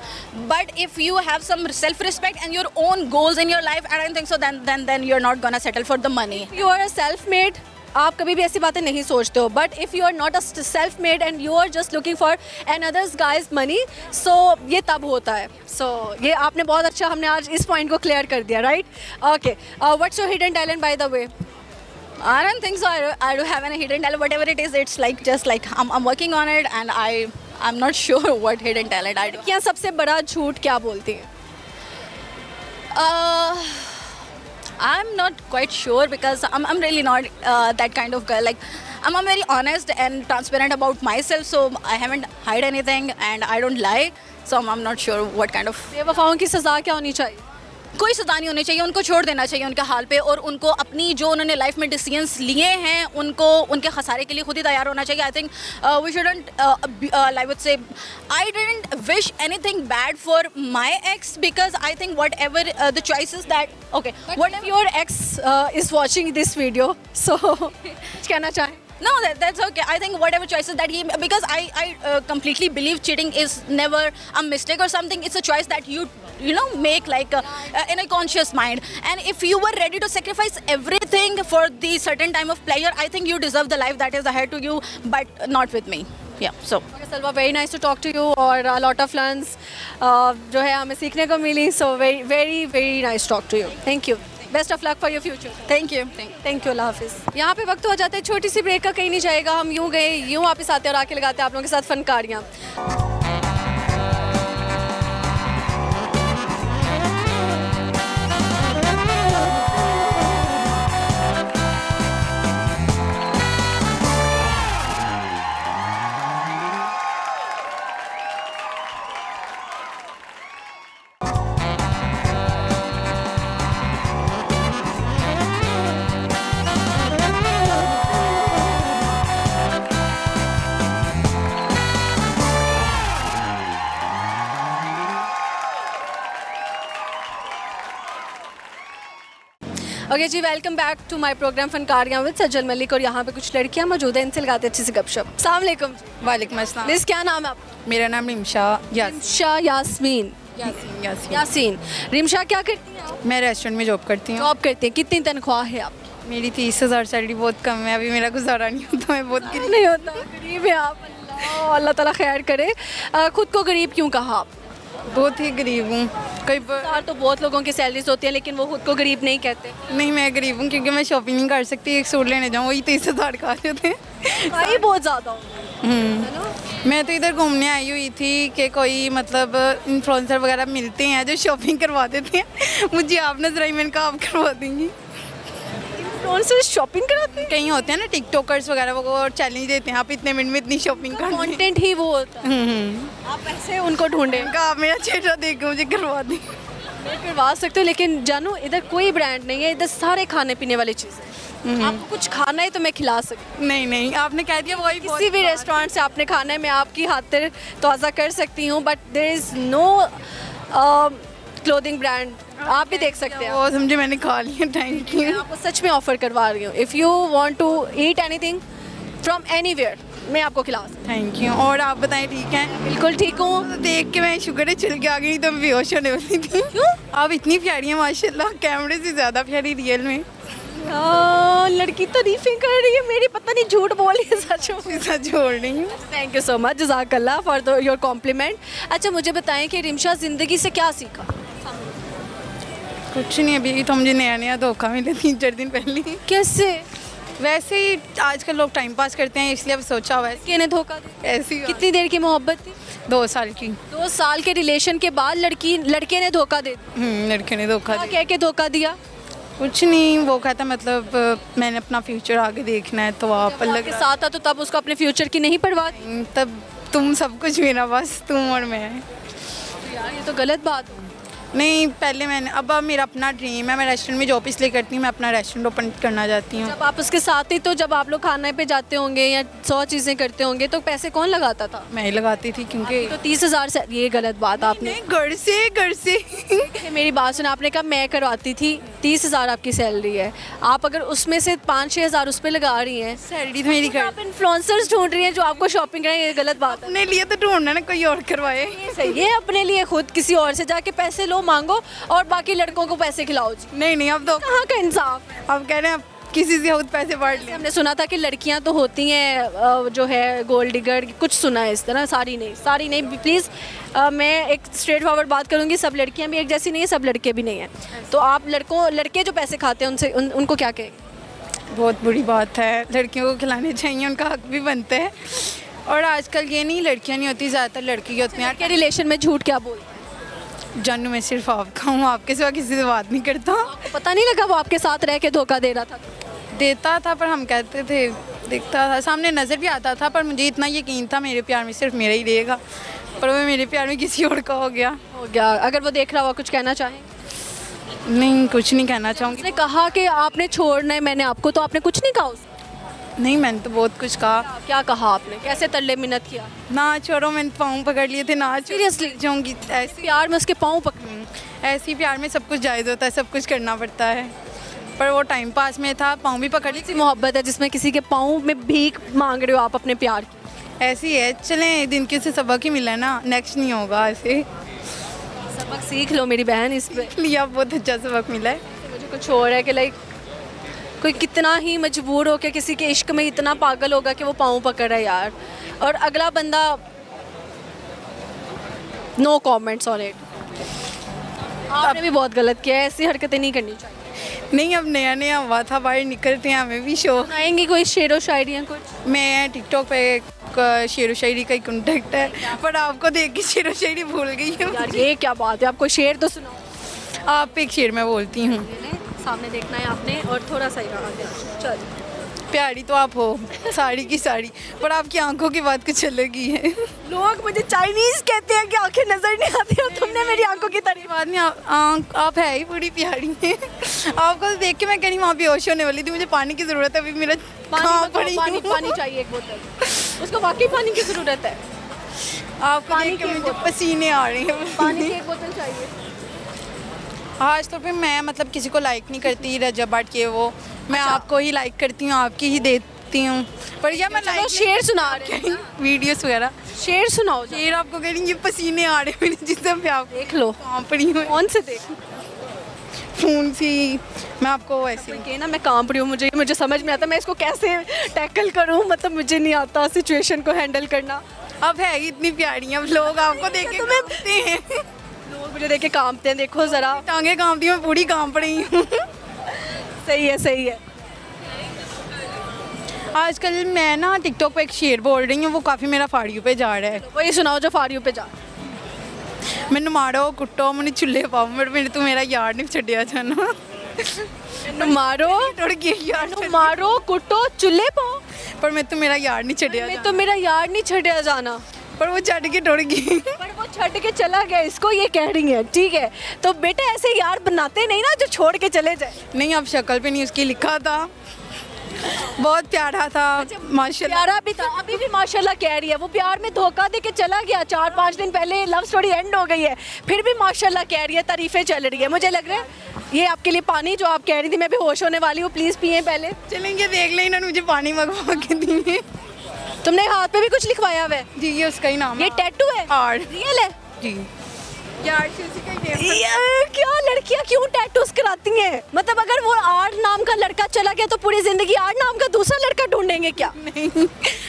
Speaker 3: But if you have some self-respect and your own goals in your life, I don't think so. Then you're not gonna settle for the money.
Speaker 1: You are a self-made आप कभी भी ऐसी बातें नहीं सोचते हो, but if you are not a self made and you are just looking for an others guys money, so ये तब होता है. सो ये आपने बहुत अच्छा, हमने आज इस पॉइंट को क्लियर कर दिया, right? Okay, what's your hidden talent by the way?
Speaker 3: I don't think so. I don't have any hidden talent. Whatever it is, it's like just like I'm working on it, and I'm not sure what hidden talent I do.
Speaker 1: क्या सबसे बड़ा झूठ क्या बोलती हैं?
Speaker 3: I'm not quite sure because I'm really not that kind of girl. Like I'm very honest and transparent about myself, so I haven't hide anything and I don't lie. So I'm not sure what kind of.
Speaker 1: बेवफाओं की सज़ा क्या होनी चाहिए?
Speaker 3: कोई सज़ा नहीं होनी चाहिए, उनको छोड़ देना चाहिए उनके हाल पे, और उनको अपनी जो उन्होंने लाइफ में डिसीजंस लिए हैं उनको उनके खसारे के लिए खुद ही तैयार होना चाहिए. I think we shouldn't I would say I didn't wish anything bad for my ex because I think whatever the choices that okay
Speaker 1: What if your ex is watching this video? So कुछ कहना चाहें?
Speaker 3: No, that's okay. I think whatever choices that he, because I completely believe cheating is never a mistake or something. It's a choice that you know make like in a conscious mind. And if you were ready to sacrifice everything for the certain time of pleasure, I think you deserve the life that is ahead to you, but not with me. Yeah. So.
Speaker 1: Okay, Salwa, very nice to talk to you और a lot of learns जो है हमें सीखने को मिली. So very nice to talk to you. Thank you. Best of luck for your future.
Speaker 3: Thank you.
Speaker 1: Thank you. अल्लाह हाफिज़. यहाँ पे वक्त हो जाता है छोटी सी ब्रेक का, कहीं नहीं जाएगा. हम यूँ गए यूँ वापस आते हैं और आके लगाते हैं आप लोगों के साथ फनकारियाँ. ओके जी, welcome back to my program फनकारियाँ विद सज्जल मलिक. और यहाँ पे कुछ लड़कियाँ मौजूद हैं, इनसे लगाते अच्छी सी गपशप. अस्सलाम वालेकुम.
Speaker 4: वालेकुम अस्सलाम.
Speaker 1: मिस क्या नाम है आपका?
Speaker 4: मेरा नाम रिमशा
Speaker 1: रिमशा यास्मीन. यासीन. रिमशा क्या करती हैं आप?
Speaker 4: मैं रेस्टोरेंट में जॉब करती हूँ.
Speaker 1: जॉब करती हैं. कितनी तनख्वाह है आप?
Speaker 4: मेरी 30,000 सैलरी बहुत कम है, अभी मेरा गुजारा नहीं होता, मैं बहुत गरीब.
Speaker 1: नहीं होता, गरीब है आप. अल्लाह ताला खैर करे. खुद को गरीब क्यों कहा आप?
Speaker 4: बहुत ही गरीब हूँ. कई
Speaker 1: यार तो बहुत लोगों की सैलरीज होती हैं लेकिन वो खुद को गरीब नहीं कहते.
Speaker 4: नहीं, मैं गरीब हूँ क्योंकि मैं शॉपिंग नहीं कर सकती. एक सूट लेने जाऊँ वही 30,000 का जाते हैं.
Speaker 1: भाई बहुत ज़्यादा हो.
Speaker 4: मैं तो इधर घूमने आई हुई थी कि कोई मतलब इन्फ्लुएंसर वगैरह मिलते हैं जो शॉपिंग करवा देते हैं. मुझे आप नजर आई, मैंने कहा आप करवा देंगी.
Speaker 1: कौन से शॉपिंग कराते हैं?
Speaker 4: कहीं होते हैं ना टिकटॉकर्स वगैरह, वो चैलेंज देते हैं आप इतने मिनट में इतनी शॉपिंग करनी है.
Speaker 1: कंटेंट ही वो होता है. आप ऐसे उनको ढूंढें.
Speaker 4: कहा आप मेरा चेहरा देख मुझे करवा दें.
Speaker 1: मैं करवा सकते हो लेकिन जानू इधर कोई ब्रांड नहीं है, इधर सारे खाने पीने वाली चीज़ें. आपको कुछ खाना है तो मैं खिला सकती
Speaker 4: नहीं नहीं, आपने कह दिया वही.
Speaker 1: किसी भी रेस्टोरेंट से आपने खाना है मैं आपकी खातिर तोज़ा कर सकती हूँ, but there is no clothing brand. आप भी देख सकते हैं.
Speaker 4: वो समझे मैंने खा लिया. थैंक
Speaker 1: मैं
Speaker 4: यू.
Speaker 1: आपको सच में ऑफर करवा रही हूँ. If you want to eat anything from anywhere मैं आपको खिला सकती
Speaker 4: थैंक यू. और आप बताएं ठीक हैं?
Speaker 1: हूँ. बिल्कुल ठीक हूँ.
Speaker 4: तो देख के मैं शुक्र है चल के आ गई, तो मैं बेहोश होने वाली थी.
Speaker 1: क्यों?
Speaker 4: आप इतनी प्यारी हैं माशाल्लाह, कैमरे से ज़्यादा प्यारी रियल में.
Speaker 1: लड़की तारीफें कर रही है मेरी, पता नहीं झूठ बोल रही है सच में.
Speaker 4: ऐसा छोड़ रही हूँ.
Speaker 1: थैंक यू सो मच, जज़ाकल्लाह फॉर योर कॉम्प्लीमेंट. अच्छा मुझे बताएं कि रिमशा ज़िंदगी से क्या सीखा?
Speaker 4: कुछ नहीं, अभी तो मुझे नया नया धोखा मिला 3-4 दिन पहले.
Speaker 1: कैसे?
Speaker 4: वैसे ही आजकल लोग टाइम पास करते हैं इसलिए अब सोचा हुआ है
Speaker 1: किने धोखा दिया?
Speaker 4: ऐसी बात.
Speaker 1: कितनी देर की मोहब्बत थी?
Speaker 4: 2 साल की.
Speaker 1: 2 साल के रिलेशन के बाद लड़के ने धोखा दे दिया.
Speaker 4: लड़के ने धोखा
Speaker 1: क्या
Speaker 4: दिया.
Speaker 1: कह के धोखा दिया?
Speaker 4: कुछ नहीं, वो कहता मतलब मैंने अपना फ्यूचर आगे देखना है, तो आप अलग
Speaker 1: के साथ था तो तब उसको अपने फ्यूचर की नहीं परवाह थी?
Speaker 4: तब तुम सब कुछ मेरा, बस तुम और मैं.
Speaker 1: यार ये तो गलत बात है.
Speaker 4: नहीं, पहले मैंने, अब मेरा अपना ड्रीम है. मैं रेस्टोरेंट में जॉब इसलिए करती हूँ, मैं अपना रेस्टोरेंट ओपन करना चाहती हूँ.
Speaker 1: जब आप उसके साथ ही तो जब आप लोग खाने पे जाते होंगे या 100 चीज़ें करते होंगे तो पैसे कौन लगाता था?
Speaker 4: मैं ही लगाती थी क्योंकि
Speaker 1: तो 30,000 से ये गलत बात आपने.
Speaker 4: घर से
Speaker 1: मेरी बात सुन, आपने कहा मैं करवाती थी. 30,000 आपकी सैलरी है, आप अगर उसमें से 5-6 हज़ार उस पर लगा रही हैं,
Speaker 4: सैलरी तो मेरी
Speaker 1: तो आप इन्फ्लुएंसर्स ढूंढ रही हैं जो आपको शॉपिंग कराएं, ये गलत बात है.
Speaker 4: अपने लिए तो ढूंढना ना, कोई और करवाए.
Speaker 1: ये सही है, अपने लिए खुद किसी और से जाके पैसे लो, मांगो और बाकी लड़कों को पैसे खिलाओ जी.
Speaker 4: नहीं, अब तो
Speaker 1: कहाँ का इंसाफ है?
Speaker 4: आप कह रहे हैं किसी से खुद पैसे बांट लें।
Speaker 1: हमने सुना था कि लड़कियां तो होती हैं जो है गोल्ड डिगर, कुछ सुना है इस तरह। सारी नहीं प्लीज़, मैं एक स्ट्रेट फॉरवर्ड बात करूंगी, सब लड़कियां भी एक जैसी नहीं है, सब लड़के भी नहीं हैं। तो आप लड़के जो पैसे खाते हैं उनसे उनको क्या कहें?
Speaker 4: बहुत बुरी बात है, लड़कियों को खिलाने चाहिए, उनका हक भी बनता है। और आजकल ये नहीं लड़कियां नहीं होती, ज़्यादातर लड़की होती हैं।
Speaker 1: के रिलेशन में झूठ क्या बोलते हैं?
Speaker 4: जानू मैं सिर्फ आपका हूँ, आपके सिवा किसी से बात नहीं करता।
Speaker 1: आपको पता नहीं लगा वो आपके साथ रह के धोखा दे रहा था?
Speaker 4: देता था पर हम कहते थे, दिखता था, सामने नज़र भी आता था, पर मुझे इतना यकीन था मेरे प्यार में सिर्फ मेरा ही रहेगा, पर वो मेरे प्यार में किसी और का हो गया।
Speaker 1: अगर वो देख रहा हुआ कुछ कहना चाहें?
Speaker 4: नहीं, कुछ नहीं कहना चाहूँगी।
Speaker 1: उसने कहा कि आपने छोड़ना है मैंने आपको, तो आपने कुछ नहीं कहा उससे?
Speaker 4: नहीं, मैंने तो बहुत कुछ कहा।
Speaker 1: क्या कहा आपने? कैसे तरले मिन्नत किया?
Speaker 4: ना छोड़ो, मैंने पाँव पकड़ लिए थे, ना
Speaker 1: Seriously?
Speaker 4: जाऊँगी। ऐसे
Speaker 1: प्यार में उसके पाँव पकड़े?
Speaker 4: ऐसी प्यार में सब कुछ जायज़ होता है, सब कुछ करना पड़ता है, पर वो टाइम पास में था, पाँव भी पकड़ ली।
Speaker 1: ऐसी मोहब्बत है जिसमें किसी के पाँव में भीख मांग रहे हो आप अपने प्यार की?
Speaker 4: ऐसी है, चलें दिन के से सबक ही मिला ना, नेक्स्ट नहीं होगा ऐसे।
Speaker 1: सबक सीख लो मेरी बहन इस पे।
Speaker 4: लिया, बहुत अच्छा सबक मिला है।
Speaker 1: मुझे कुछ और है कि लाइक कोई कितना ही मजबूर हो के किसी के इश्क में इतना पागल होगा कि वो पाँव पकड़ रहा है यार, और अगला बंदा नो कमेंट्स ऑन इट। आपने भी बहुत गलत किया है, ऐसी हरकतें नहीं करनी चाहिए।
Speaker 4: नहीं, अब नया नया हुआ था, बाहर निकलते हैं, हमें भी शो।
Speaker 1: आएंगी कोई शेरो शायरियाँ कुछ?
Speaker 4: मैं टिकटॉक पे शेरो शायरी का ही कॉन्टेक्ट है, पर आपको देख के शेरो शायरी भूल गई हूँ।
Speaker 1: यार ये क्या बात है, आपको शेर तो सुनाओ।
Speaker 4: आप पे एक शेर मैं बोलती हूँ।
Speaker 1: सामने देखना है आपने और थोड़ा सा ही आगे। चल,
Speaker 4: प्यारी तो आप हो साड़ी की साड़ी, पर आपकी आंखों की बात कुछ अलग ही है।
Speaker 1: लोग मुझे चाइनीज कहते हैं कि आंखें नजर नहीं आती, और तुमने मेरी आंखों की तारीफ।
Speaker 4: बात नहीं, आप है ही बड़ी प्यारी हैं। आपको तो देख के मैं कह रही वहाँ बेहोश होने वाली थी, मुझे पानी की ज़रूरत है, अभी मेरा कहाँ पड़ी
Speaker 1: पानी पानी चाहिए एक बोतल, उसको वाकई पानी की ज़रूरत है।
Speaker 4: आपको देख के मुझे पसीने आ रहे हैं।
Speaker 1: पानी की एक बोतल चाहिए।
Speaker 4: आज तो फिर मैं मतलब किसी को लाइक नहीं करती, रजब बाट के वो मैं आपको ही लाइक करती हूँ, आपकी ही देती हूँ, पर यह मैं लाइक
Speaker 1: शेर सुना रहे हैं,
Speaker 4: वीडियोस वगैरह।
Speaker 1: शेर सुनाओ।
Speaker 4: शेर आपको कह रही ये पसीने आ रहे हैं मेरे जिसम पे, आप
Speaker 1: देख लो
Speaker 4: कहाँ पड़ी हूँ।
Speaker 1: कौन से देख
Speaker 4: फोन से मैं आपको ऐसे
Speaker 1: के ना, मैं कांप रही हूँ, मुझे समझ में आता मैं इसको कैसे टैकल करूँ, मतलब मुझे नहीं आता सिचुएशन को हैंडल करना।
Speaker 4: अब है ही इतनी प्यारी हैं लोग, आपको देख के कांपते हैं,
Speaker 1: लोग मुझे देख के कांपते हैं, देखो ज़रा
Speaker 4: टांगे कांपती हैं, मैं पूरी कांप रही हूँ।
Speaker 1: सही है।
Speaker 4: आजकल मैं ना टिकटॉक पे एक शेर बोल रही हूँ, वो काफ़ी मेरा फाड़ियों पे जा रहा है।
Speaker 1: वही सुनाओ जो फाड़ियों पे जा।
Speaker 4: मैनू मारो कुट्टो मैंने चुल्ले पाओ, मेरे तो मेरा यार नहीं छड़िया जाना।
Speaker 1: मारो
Speaker 4: टुट गया यार,
Speaker 1: मारो कुटो चुल्ले पाओ,
Speaker 4: पर मैं तो मेरा यार नहीं छड़िया
Speaker 1: मैं तो मेरा यार नहीं छड़िया जाना,
Speaker 4: पर वो छड़ के टुट गई।
Speaker 1: पर वो छड़ के चला गया, इसको ये कह रही है। ठीक है, तो बेटा ऐसे यार बनाते नहीं ना जो छोड़ के चले जाए।
Speaker 4: नहीं, अब शक्ल पे नहीं उसकी लिखा था, बहुत प्यारा था माशाल्लाह।
Speaker 1: प्यारा भी था, अभी भी माशाल्लाह कह रही है। वो प्यार में धोखा दे के चला गया, 4-5 दिन पहले लव स्टोरी एंड हो गई है, फिर भी माशाल्लाह कह रही है, तारीफें चल रही है। मुझे लग रहा है ये आपके लिए पानी जो आप कह रही थी मैं बेहोश होने वाली हूँ, प्लीज़ पिए पहले।
Speaker 4: चलेंगे देख लें, इन्होंने मुझे पानी मंगवा के दिए।
Speaker 1: तुमने हाथ पे भी कुछ लिखवाया हुआ है?
Speaker 4: जी, ये उसका ही नाम
Speaker 1: ये टैटू है?
Speaker 4: आर्ट
Speaker 1: रियल है
Speaker 4: जी यार, उसी का ही नेम।
Speaker 1: यार क्या लड़कियां क्यों टैटूज कराती हैं? मतलब अगर वो आर्ट नाम का लड़का चला गया तो पूरी जिंदगी आर्ट नाम का दूसरा लड़का ढूंढेंगे क्या?
Speaker 4: नहीं,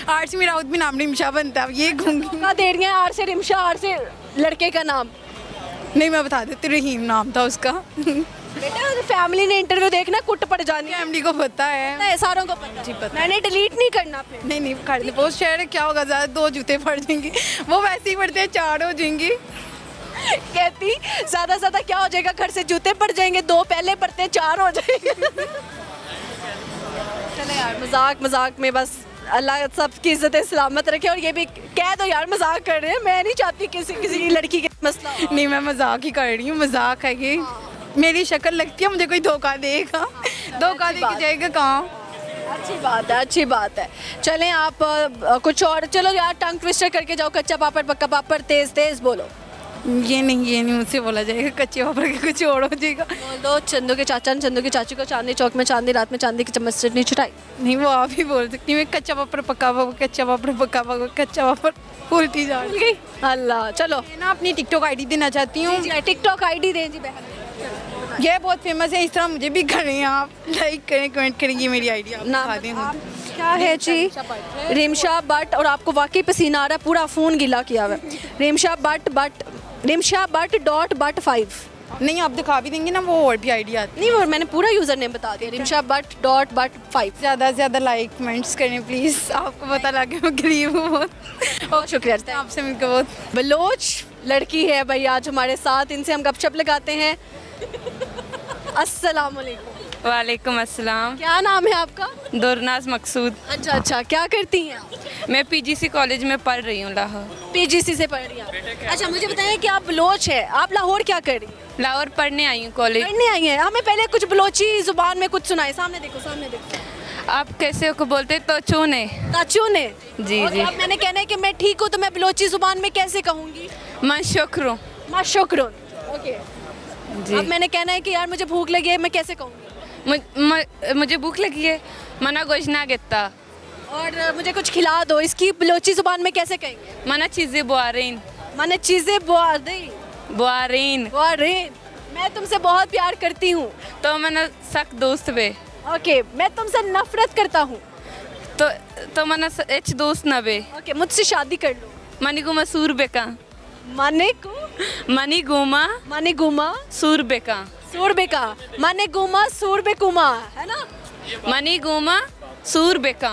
Speaker 4: आर्ट से मेरा भी नाम रिमशा बनता है, ये घूंगी
Speaker 1: क्या दे रही हैं? आर्ट से रिमशा, आर्ट से लड़के का नाम?
Speaker 4: नहीं, मैं बता देती, रहीम नाम था उसका।
Speaker 1: बेटा फैमिली ने इंटरव्यू देखना, कुट पड़ जानी है।
Speaker 4: फैमिली को पता है,
Speaker 1: सारों को पता
Speaker 4: जी पता।
Speaker 1: मैंने डिलीट नहीं करना फिर।
Speaker 4: नहीं कर दे, बहुत शेयर है, क्या होगा, ज़्यादा 2 जूते पड़ जाएंगे, वो वैसे ही पड़ते हैं 4 हो जाएंगे।
Speaker 1: कहती ज्यादा ज्यादा क्या हो जाएगा, घर से जूते पड़ जाएंगे, 2 पहले पड़ते हैं 4 हो जाएंगे। चले यार, मजाक में बस अल्लाह सबकी इज्जत सलामत रखे। और ये भी कह दो यार मजाक कर रहे हैं, मैं नहीं चाहती किसी लड़की के मसला हो।
Speaker 4: नहीं, मैं मजाक ही कर रही हूँ, मजाक है ये। मेरी शक्ल लगती है, मुझे कोई धोखा देगा, धोखा दे के जाएगा कहाँ।
Speaker 1: अच्छी बात है। चलें आप कुछ और, चलो यार टंग ट्विस्टर करके जाओ, कच्चा पापड़ पक्का पापड़, तेज बोलो।
Speaker 4: ये नहीं मुझसे बोला जाएगा, कच्चे पापड़ के कुछ और हो जाएगा।
Speaker 1: बोल दो, चंदू के चाचा ने चंदू की चाची को चांदनी चौक में चांदी रात में चांदी की चम्मच चटनी छुटाई।
Speaker 4: नहीं, वो आप ही बोल सकती, मैं कच्चा पापड़ पक्का पापड़, कच्चा पापड़ पक्का पापड़, कच्चा पापड़ उल्टी जा रही
Speaker 1: अल्लाह। चलो
Speaker 4: मैं ना अपनी टिकटॉक आईडी देना चाहती हूँ।
Speaker 1: टिकटॉक आईडी दें जी बहन। सुना है?
Speaker 4: ये बहुत फेमस है, इस तरह मुझे भी करें आप, लाइक करें, कमेंट करें, ये मेरी आइडिया आप
Speaker 1: नाम
Speaker 4: बता दें।
Speaker 1: आप क्या है जी? रिमशा भट्ट, और आपको वाकई पसीना आ रहा है, पूरा फ़ोन गीला किया हुआ है। Rimsha Bhatt dot but 5।
Speaker 4: नहीं आप दिखा भी देंगे ना, वो और भी आइडिया आती
Speaker 1: नहीं, वो मैंने पूरा यूज़र नेम बता दिया, रिमशा भट्ट डॉट बट 5।
Speaker 4: ज़्यादा से ज़्यादा लाइक कमेंट्स करें प्लीज़, आपको पता लगे मैं गरीब हूँ बहुत।
Speaker 1: बहुत शुक्रिया।
Speaker 4: आपसे मिलकर बहुत
Speaker 1: बलोच लड़की है भाई आज हमारे साथ, इनसे हम गपशप लगाते हैं। अस्सलाम वालेकुम।
Speaker 2: वालेकुम अस्सलाम।
Speaker 1: क्या नाम है आपका?
Speaker 2: दुरनाज मकसूद।
Speaker 1: अच्छा, क्या करती हैं आप?
Speaker 2: मैं पीजीसी कॉलेज में पढ़ रही हूँ लाहौर।
Speaker 1: पीजीसी से पढ़ रही हैं। अच्छा, मुझे बताइए कि आप बलोच है, आप लाहौर क्या कर रही हैं?
Speaker 2: लाहौर पढ़ने आई हूँ कॉलेज।
Speaker 1: पढ़ने आई हैं। हमें पहले कुछ बलोची जुबान में कुछ सुनाए। सामने देखो।
Speaker 2: आप कैसे को बोलते तो चूने।
Speaker 1: ताचू ने?
Speaker 2: जी,
Speaker 1: और
Speaker 2: जी।
Speaker 1: अब मैंने कहना है कि मैं ठीक हूँ, तो मैं बलोची जुबान में कैसे कहूँगी?
Speaker 2: मैं शुक्र।
Speaker 1: माँ शुक्रुन। ओके।
Speaker 2: जी।
Speaker 1: अब मैंने कहना है कि यार मुझे भूख लगी है, मैं कैसे कहूँगी?
Speaker 2: मुझे भूख लगी है, मना गोशना गिता।
Speaker 1: और मुझे कुछ खिला दो, इसकी बलोची जुबान में कैसे कहेंगे?
Speaker 2: मना चीज़ें बुआरीन।
Speaker 1: मैंने चीज़ें बुआ दी।
Speaker 2: बुआरीन।
Speaker 1: अरे मैं तुमसे बहुत प्यार करती हूँ।
Speaker 2: तो मना सक दोस्त बे।
Speaker 1: ओके, मैं तुमसे नफरत करता हूँ।
Speaker 2: तो मना एच दोस्त न बे।
Speaker 1: ओके, मुझसे शादी कर लो।
Speaker 2: मनी गुमा सूर बेका।
Speaker 1: मनी गुमा
Speaker 2: सूर बेका।
Speaker 1: सूरबेका, माने गुमा सूरबेकुमा, है ना?
Speaker 2: मनी गुमा सूर बेका।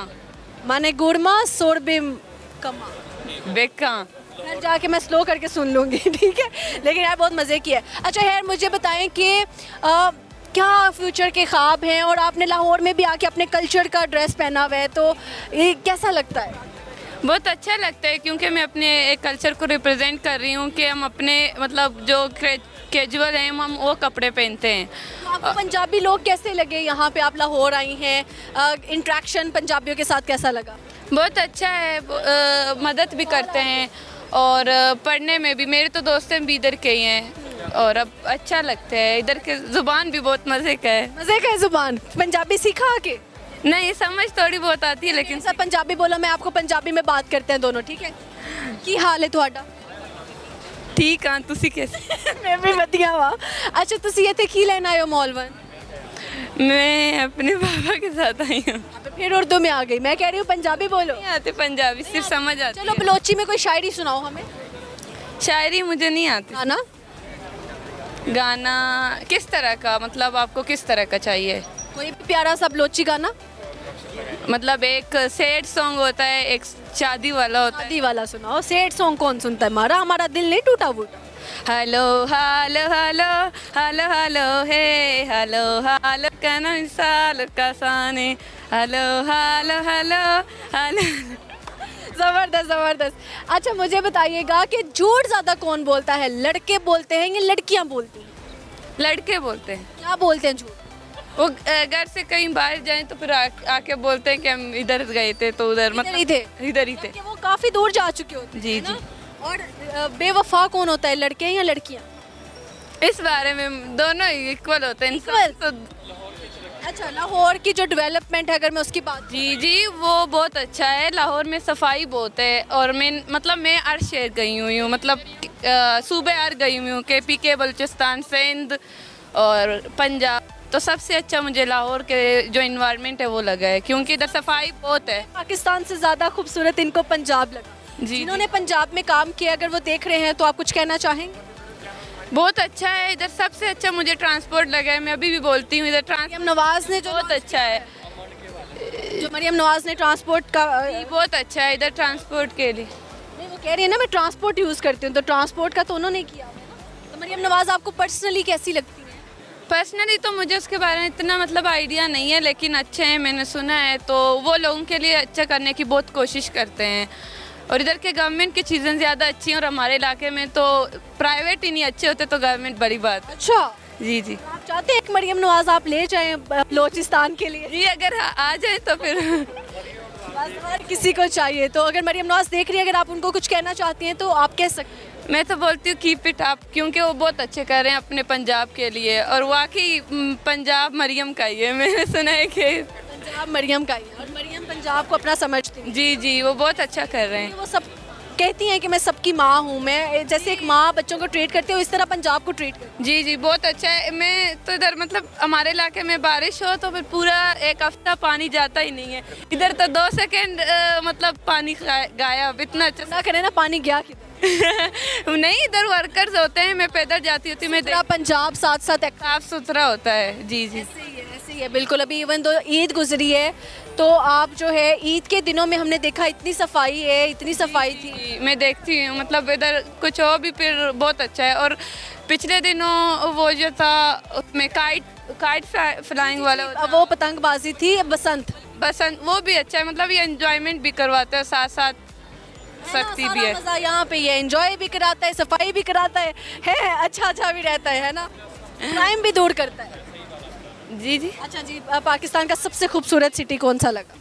Speaker 1: माने गुरमा सूरबे कमा।
Speaker 2: बेका।
Speaker 1: घर जाके मैं स्लो करके सुन लूँगी, ठीक है? लेकिन यार बहुत मज़े की है। अच्छा यार, मुझे बताएं कि क्या फ्यूचर के ख्वाब हैं, और आपने लाहौर में भी आके अपने कल्चर का ड्रेस पहना हुआ है, तो ये कैसा लगता है?
Speaker 2: बहुत अच्छा लगता है, क्योंकि मैं अपने एक कल्चर को रिप्रेजेंट कर रही हूँ कि हम अपने मतलब जो कैजुअल हैं हम वो कपड़े पहनते हैं।
Speaker 1: तो आपको पंजाबी लोग कैसे लगे? यहाँ पे आप लाहौर आई हैं, इंट्रैक्शन पंजाबियों के साथ कैसा लगा?
Speaker 2: बहुत अच्छा है, मदद भी करते हैं, और पढ़ने में भी मेरे तो दोस्त भी इधर के ही हैं, और अब अच्छा लगता है। इधर के ज़ुबान भी बहुत मज़े का है।
Speaker 1: मज़े का है ज़ुबान? पंजाबी सीखा आके?
Speaker 2: नहीं, समझ थोड़ी बहुत आती है, लेकिन
Speaker 1: सब पंजाबी बोलो, मैं आपको पंजाबी में बात करते हैं दोनों, ठीक है? की हाल है ਤੁਹਾਡਾ?
Speaker 2: ठीक हाँ, तुसी कैसे?
Speaker 1: मैं भी ਵਧੀਆ ਵਾ। अच्छा, ਤੁਸੀਂ ਇੱਥੇ ਕੀ ਲੈਣ ਆਏ ਹੋ मॉल 1?
Speaker 2: मैं अपने पापा के साथ आई हूँ।
Speaker 1: फिर उर्दू में आ गई। मैं कह रही हूँ पंजाबी बोलो।
Speaker 2: नहीं आती पंजाबी, सिर्फ समझ आती
Speaker 1: चलो
Speaker 2: है।
Speaker 1: बलोची में कोई शायरी सुनाओ हमें।
Speaker 2: शायरी मुझे नहीं आती।
Speaker 1: गाना?
Speaker 2: गाना किस तरह का, मतलब आपको किस तरह का चाहिए?
Speaker 1: कोई भी प्यारा सा बलोची गाना।
Speaker 2: मतलब एक सैड सॉन्ग होता है, एक शादी वाला होता है।
Speaker 1: शादी वाला सुनाओ। सैड सॉन्ग कौन सुनता है? मारा हमारा दिल नहीं टूटा फूटा।
Speaker 2: Hello hello hello hello hello hey hello hello कना मिसाल का साने हेलो हेलो हेलो हेलो।
Speaker 1: ज़बरदस्त। अच्छा, मुझे बताइएगा कि झूठ ज़्यादा कौन बोलता है? लड़के बोलते हैं या लड़कियाँ बोलती हैं?
Speaker 2: लड़के बोलते हैं।
Speaker 1: क्या बोलते हैं झूठ?
Speaker 2: वो घर से कहीं बाहर जाएं तो फिर आके बोलते हैं कि हम इधर गए थे, तो उधर
Speaker 1: इधर ही थे?
Speaker 2: इधर ही थे।
Speaker 1: कि वो काफ़ी दूर जा चुके होते हैं,
Speaker 2: जी,
Speaker 1: है ना? और बेवफा कौन होता है, लड़के या लड़कियाँ?
Speaker 2: इस बारे में दोनों इक्वल होते हैं।
Speaker 1: Equal?
Speaker 2: तो
Speaker 1: अच्छा, लाहौर की जो डेवलपमेंट है अगर मैं उसकी बात
Speaker 2: जी वो बहुत अच्छा है। लाहौर में सफाई बहुत है, और मैं हर शहर गई हुई हूँ, मतलब सूबे हर गई हुई हूँ, KPK, बलूचिस्तान, सिंध और पंजाब। तो सबसे अच्छा मुझे लाहौर के जो इन्वायरमेंट है वो लगा है, क्योंकि इधर सफाई बहुत है।
Speaker 1: पाकिस्तान से ज़्यादा खूबसूरत इनको पंजाब लगा।
Speaker 2: जी,
Speaker 1: जिन्होंने पंजाब में काम किया, अगर वो देख रहे हैं तो आप कुछ कहना चाहेंगे?
Speaker 2: बहुत अच्छा है इधर। सबसे अच्छा मुझे ट्रांसपोर्ट लगा है, मैं अभी भी बोलती हूँ इधर
Speaker 1: मरियम नवाज़ ने जो
Speaker 2: बहुत अच्छा है।
Speaker 1: मरियम नवाज़ ने ट्रांसपोर्ट का
Speaker 2: बहुत अच्छा है इधर ट्रांसपोर्ट के लिए।
Speaker 1: नहीं, वो कह रही है ना मैं ट्रांसपोर्ट यूज़ करती हूँ, तो ट्रांसपोर्ट का तो उन्होंने किया है ना। तो मरियम नवाज़ आपको पर्सनली कैसी लगती है?
Speaker 2: पर्सनली तो मुझे उसके बारे में इतना मतलब आइडिया नहीं है, लेकिन अच्छे हैं, मैंने सुना है। तो वो लोगों के लिए अच्छा करने की बहुत कोशिश करते हैं, और इधर के गवर्नमेंट की चीज़ें ज़्यादा अच्छी हैं, और हमारे इलाके में तो प्राइवेट ही नहीं अच्छे होते, तो गवर्नमेंट बड़ी बात।
Speaker 1: अच्छा,
Speaker 2: जी।
Speaker 1: आप चाहते हैं कि मरियम नवाज़ आप ले जाएं बलोचिस्तान के लिए?
Speaker 2: जी अगर आ जाए तो फिर
Speaker 1: बस हर किसी को चाहिए। तो अगर मरियम नवाज़ देख रही है, अगर आप उनको कुछ कहना चाहती हैं तो आप कह सकते हैं।
Speaker 2: मैं तो बोलती हूँ कीप इट अप, क्योंकि वो बहुत अच्छे कर रहे हैं अपने पंजाब के लिए, और वाकई पंजाब मरियम का ही है। मैंने सुना है कि
Speaker 1: पंजाब मरियम का ही है, और मरियम पंजाब को अपना समझती है।
Speaker 2: जी वो बहुत अच्छा कर रहे हैं।
Speaker 1: वो सब कहती हैं कि मैं सबकी माँ हूँ, मैं जैसे एक माँ बच्चों को ट्रीट करती हूँ इस तरह पंजाब को ट्रीट करती
Speaker 2: जी जी बहुत अच्छा है। मैं तो इधर मतलब हमारे इलाके में बारिश हो तो फिर पूरा एक हफ्ता पानी जाता ही नहीं है। इधर तो 2 सेकंड मतलब पानी गायब, इतना अच्छा
Speaker 1: हूँ। ना करे ना पानी गया किधर।
Speaker 2: नहीं इधर वर्कर्स होते हैं, मैं पैदल जाती होती मैं
Speaker 1: पूरा पंजाब साथ साथ
Speaker 2: साफ सुथरा होता है। जी जी
Speaker 1: ऐसे ही है बिल्कुल। अभी इवन तो ईद गुजरी है तो आप जो है ईद के दिनों में हमने देखा इतनी सफाई है, इतनी सफाई थी।
Speaker 2: जी, मैं देखती हूँ मतलब इधर कुछ हो भी फिर बहुत अच्छा है। और पिछले दिनों वो जो था उसमें काइट फ्लाइंग वाला होता
Speaker 1: अब वो पतंगबाजी थी बसंत
Speaker 2: बसंत, वो भी अच्छा है। मतलब ये एंजॉयमेंट भी करवाता है, साथ साथ सख्ती भी है।
Speaker 1: मजा यहाँ पे ये एंजॉय भी कराता है, सफाई भी कराता है अच्छा भी रहता है ना, क्राइम भी दूर करता है।
Speaker 2: जी जी
Speaker 1: अच्छा जी, पाकिस्तान का सबसे खूबसूरत सिटी कौन सा लगा?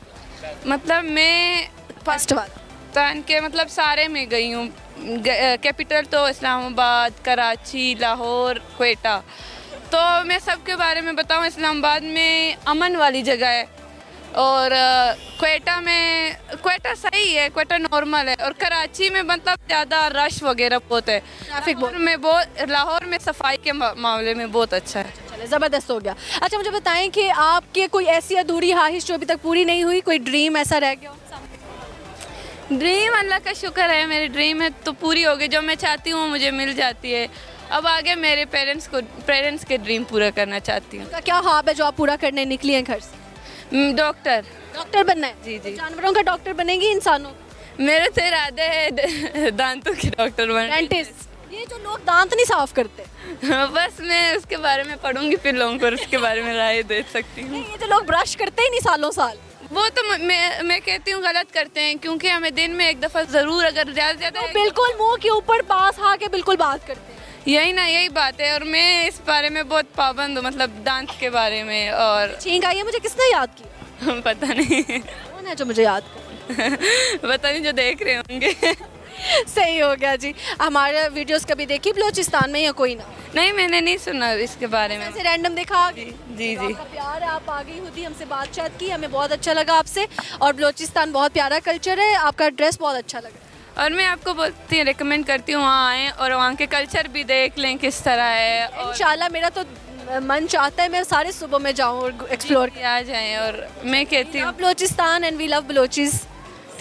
Speaker 2: मतलब मैं
Speaker 1: फर्स्ट वाला।
Speaker 2: पाकिस्तान के मतलब सारे में गई हूँ। कैपिटल तो इस्लामाबाद, कराची, लाहौर, क्वेटा। तो मैं सबके बारे में बताऊँ, इस्लामाबाद में अमन वाली जगह है और क्वेटा सही है, क्वेटा नॉर्मल है। और कराची में मतलब ज़्यादा रश वगैरह बहुत है।
Speaker 1: ट्रैफिक
Speaker 2: लाहौर में सफाई के मामले में बहुत अच्छा है।
Speaker 1: चले ज़बरदस्त हो गया। अच्छा मुझे बताएं कि आपके कोई ऐसी अधूरी ख्वाहिश जो अभी तक पूरी नहीं हुई, कोई ड्रीम ऐसा रह गया हो?
Speaker 2: ड्रीम अल्लाह का शुक्र है, मेरी ड्रीम है तो पूरी हो गई। जो मैं चाहती हूँ मुझे मिल जाती है। अब आगे मेरे पेरेंट्स के ड्रीम पूरा करना चाहती हूँ।
Speaker 1: उनका क्या ख्वाब है जो आप पूरा करने निकली हैं घर से? डॉक्टर बनना है?
Speaker 2: जी जी।
Speaker 1: जानवरों का डॉक्टर बनेगी, इंसानों का?
Speaker 2: मेरे तो इरादे है दांतों के डॉक्टर बनने।
Speaker 1: डेंटिस्ट। ये जो लोग दांत नहीं साफ करते,
Speaker 2: बस मैं उसके बारे में पढ़ूंगी फिर लोगों को उसके बारे में राय दे सकती हूँ।
Speaker 1: ये जो लोग ब्रश करते ही नहीं सालों साल,
Speaker 2: वो तो मैं कहती हूँ गलत करते हैं, क्योंकि हमें दिन में एक दफ़ा ज़रूर अगर ज़्यादा
Speaker 1: तो बिल्कुल मुंह के ऊपर पास आके बिल्कुल बात करते हैं।
Speaker 2: यही बात है। और मैं इस बारे में बहुत पाबंद हूँ, मतलब दांत के बारे में। और
Speaker 1: छींक आई है, मुझे किसने याद किया?
Speaker 2: पता नहीं
Speaker 1: कौन है जो मुझे याद करे?
Speaker 2: पता नहीं जो देख रहे होंगे।
Speaker 1: सही हो गया जी। हमारे वीडियोस कभी देखी बलोचिस्तान में या कोई ना?
Speaker 2: नहीं मैंने नहीं सुना इसके बारे में।
Speaker 1: ऐसे रैंडम देखा?
Speaker 2: जी
Speaker 1: तो
Speaker 2: जी
Speaker 1: आपका प्यार है, आप आ गई होती, हमसे बातचीत की, हमें बहुत अच्छा लगा आपसे। और बलोचिस्तान बहुत प्यारा कल्चर है, आपका ड्रेस बहुत अच्छा लगा।
Speaker 2: और मैं आपको बोलती रिकमेंड करती हूँ वहाँ आएँ और वहाँ के कल्चर भी देख लें किस तरह है। और
Speaker 1: इंशाल्लाह मेरा तो मन चाहता है मैं सारे सुबह में जाऊँ और एक्सप्लोर
Speaker 2: आ जाएं। और मैं कहती हूँ
Speaker 1: Balochistan and we love Balochis.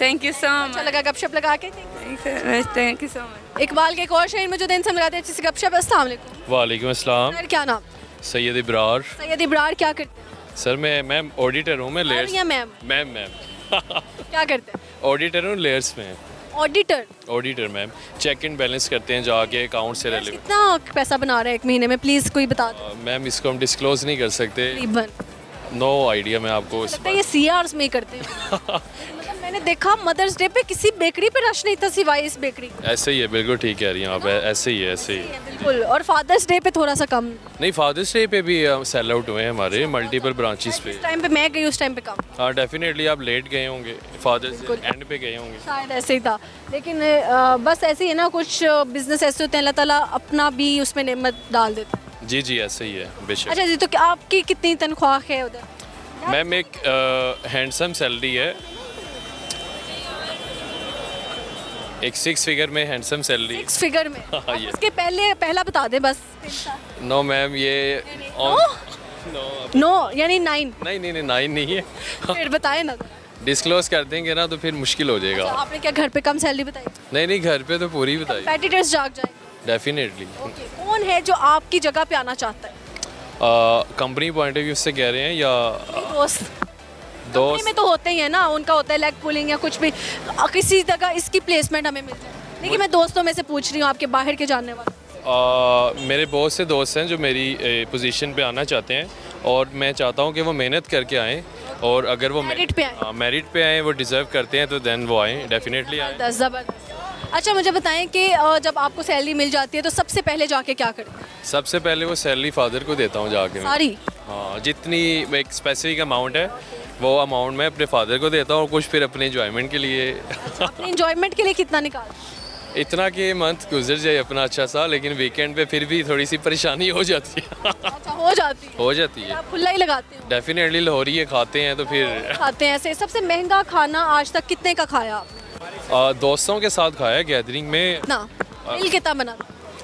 Speaker 2: Thank you so
Speaker 1: अच्छा
Speaker 2: मच।
Speaker 1: लगा गपशप लगा के।
Speaker 2: Thank you so much.
Speaker 1: Iqbal के एक और शहर मौजूद है, इनसे हम लगाते हैं अच्छी सी गपशप। अस्सलाम वालेकुम।
Speaker 5: वालेकुम अस्सलाम।
Speaker 1: सर क्या नाम?
Speaker 5: सैयद इब्रार।
Speaker 1: सैयद इब्रार। क्या करते हैं?
Speaker 5: सर मैं ऑडिटर हूँ। मैं लेयर्स
Speaker 1: या मैम?
Speaker 5: मैम
Speaker 1: क्या करते हैं?
Speaker 5: ऑडिटर हूँ लेयर्स में।
Speaker 1: Auditor.
Speaker 5: Ma'am check in balance करते हैं जाके अकाउंट से रिलेटेड।
Speaker 1: कितना पैसा बना रहे हैं एक महीने में, प्लीज कोई बता दो।
Speaker 5: मैम इसको हम डिस्क्लोज नहीं कर सकते।
Speaker 1: तकरीबन
Speaker 5: नो आइडिया मैं आपको इस
Speaker 1: लगता है ये सीआरस में ही करते हैं। मतलब मैंने देखा मदर्स डे पे किसी बेकरी पे रश नहीं था सिवाय इस बेकरी।
Speaker 5: ऐसे ही है, बिल्कुल ठीक कह रही हैं आप। ऐसे ही है।
Speaker 1: बिल्कुल। और फादर्स डे पे थोड़ा सा कम।
Speaker 5: नहीं फादर्स डे पे भी सेल आउट हुए हैं हमारे मल्टीपल ब्रांचेस पे।
Speaker 1: इस टाइम पे मैं गई, उस टाइम पे कम।
Speaker 5: हाँ डेफिनेटली आप लेट गए होंगे, फादर्स डे एंड पे गए होंगे।
Speaker 1: शायद ऐसे ही था। लेकिन बस ऐसे ही है ना, कुछ बिजनेस ऐसे होते हैं अल्लाह ताला अपना भी उसमें नेमत डाल देता है।
Speaker 5: जी ऐसे ही है बेशक।
Speaker 1: अच्छा जी, तो क्या आपकी कितनी तनख्वाह है उधर?
Speaker 5: मैम एक हैंडसम सैलरी है, एक 6 फिगर में हैंडसम सैलरी।
Speaker 1: 6 फिगर में?
Speaker 5: हाँ, ये।
Speaker 1: उसके पहला बता दे बस।
Speaker 5: नो मैम ये
Speaker 1: नो यानी 9?
Speaker 5: नहीं 9 नहीं है।
Speaker 1: फिर बताए ना।
Speaker 5: डिस्क्लोज कर देंगे ना तो फिर मुश्किल हो जाएगा।
Speaker 1: अच्छा, आपने क्या घर पे कम सैलरी बताई?
Speaker 5: नहीं घर पे तो पूरी बताई।
Speaker 1: कंपेटिटर्स जाग जाए।
Speaker 5: डेफिनेटली।
Speaker 1: कौन है जो आपकी जगह पे आना चाहता है?
Speaker 5: कंपनी पॉइंट ऑफ व्यू से कह रहे हैं या
Speaker 1: दोस्त? कंपनी में तो होते ही है ना, उनका होता है लेग पुलिंग या कुछ भी, किसी जगह इसकी प्लेसमेंट हमें मिल जाए। लेकिन मैं दोस्तों में से पूछ रही हूँ, आपके बाहर के जानने वाले।
Speaker 5: मेरे बहुत से दोस्त हैं जो मेरी पोजीशन पे आना चाहते हैं और मैं चाहता हूँ कि वो मेहनत करके आएँ। और अगर वो
Speaker 1: मेरिट पे आए।
Speaker 5: मेरिट पे आएँ, वो डिज़र्व करते हैं तो देन वो आएँ, डेफिनेटली आएँ।
Speaker 1: ज़बरदस्त। अच्छा मुझे बताएं कि जब आपको सैलरी मिल जाती है तो सबसे पहले जाके क्या करते हैं?
Speaker 5: सबसे पहले वो सैलरी फादर को देता हूँ जाके मैं।
Speaker 1: सारी?
Speaker 5: हाँ जितनी एक स्पेसिफिक अमाउंट है वो अमाउंट मैं अपने फादर को देता हूँ और कुछ फिर अपने इंजॉयमेंट के लिए।
Speaker 1: अपने इंजॉयमेंट के लिए कितना निकाल?
Speaker 5: इतना कि मंथ गुजर जाए अपना अच्छा सा, लेकिन वीकेंड पे फिर भी थोड़ी सी परेशानी हो जाती है।
Speaker 1: अच्छा हो जाती है। आप खुला ही लगाते हो?
Speaker 5: डेफिनेटली लाहौरी खाते हैं तो फिर
Speaker 1: खाते हैं ऐसे। सबसे महंगा खाना आज तक कितने का खाया आपने?
Speaker 5: दोस्तों के साथ खाया गैदरिंग में।
Speaker 1: ना बिल कितना बना?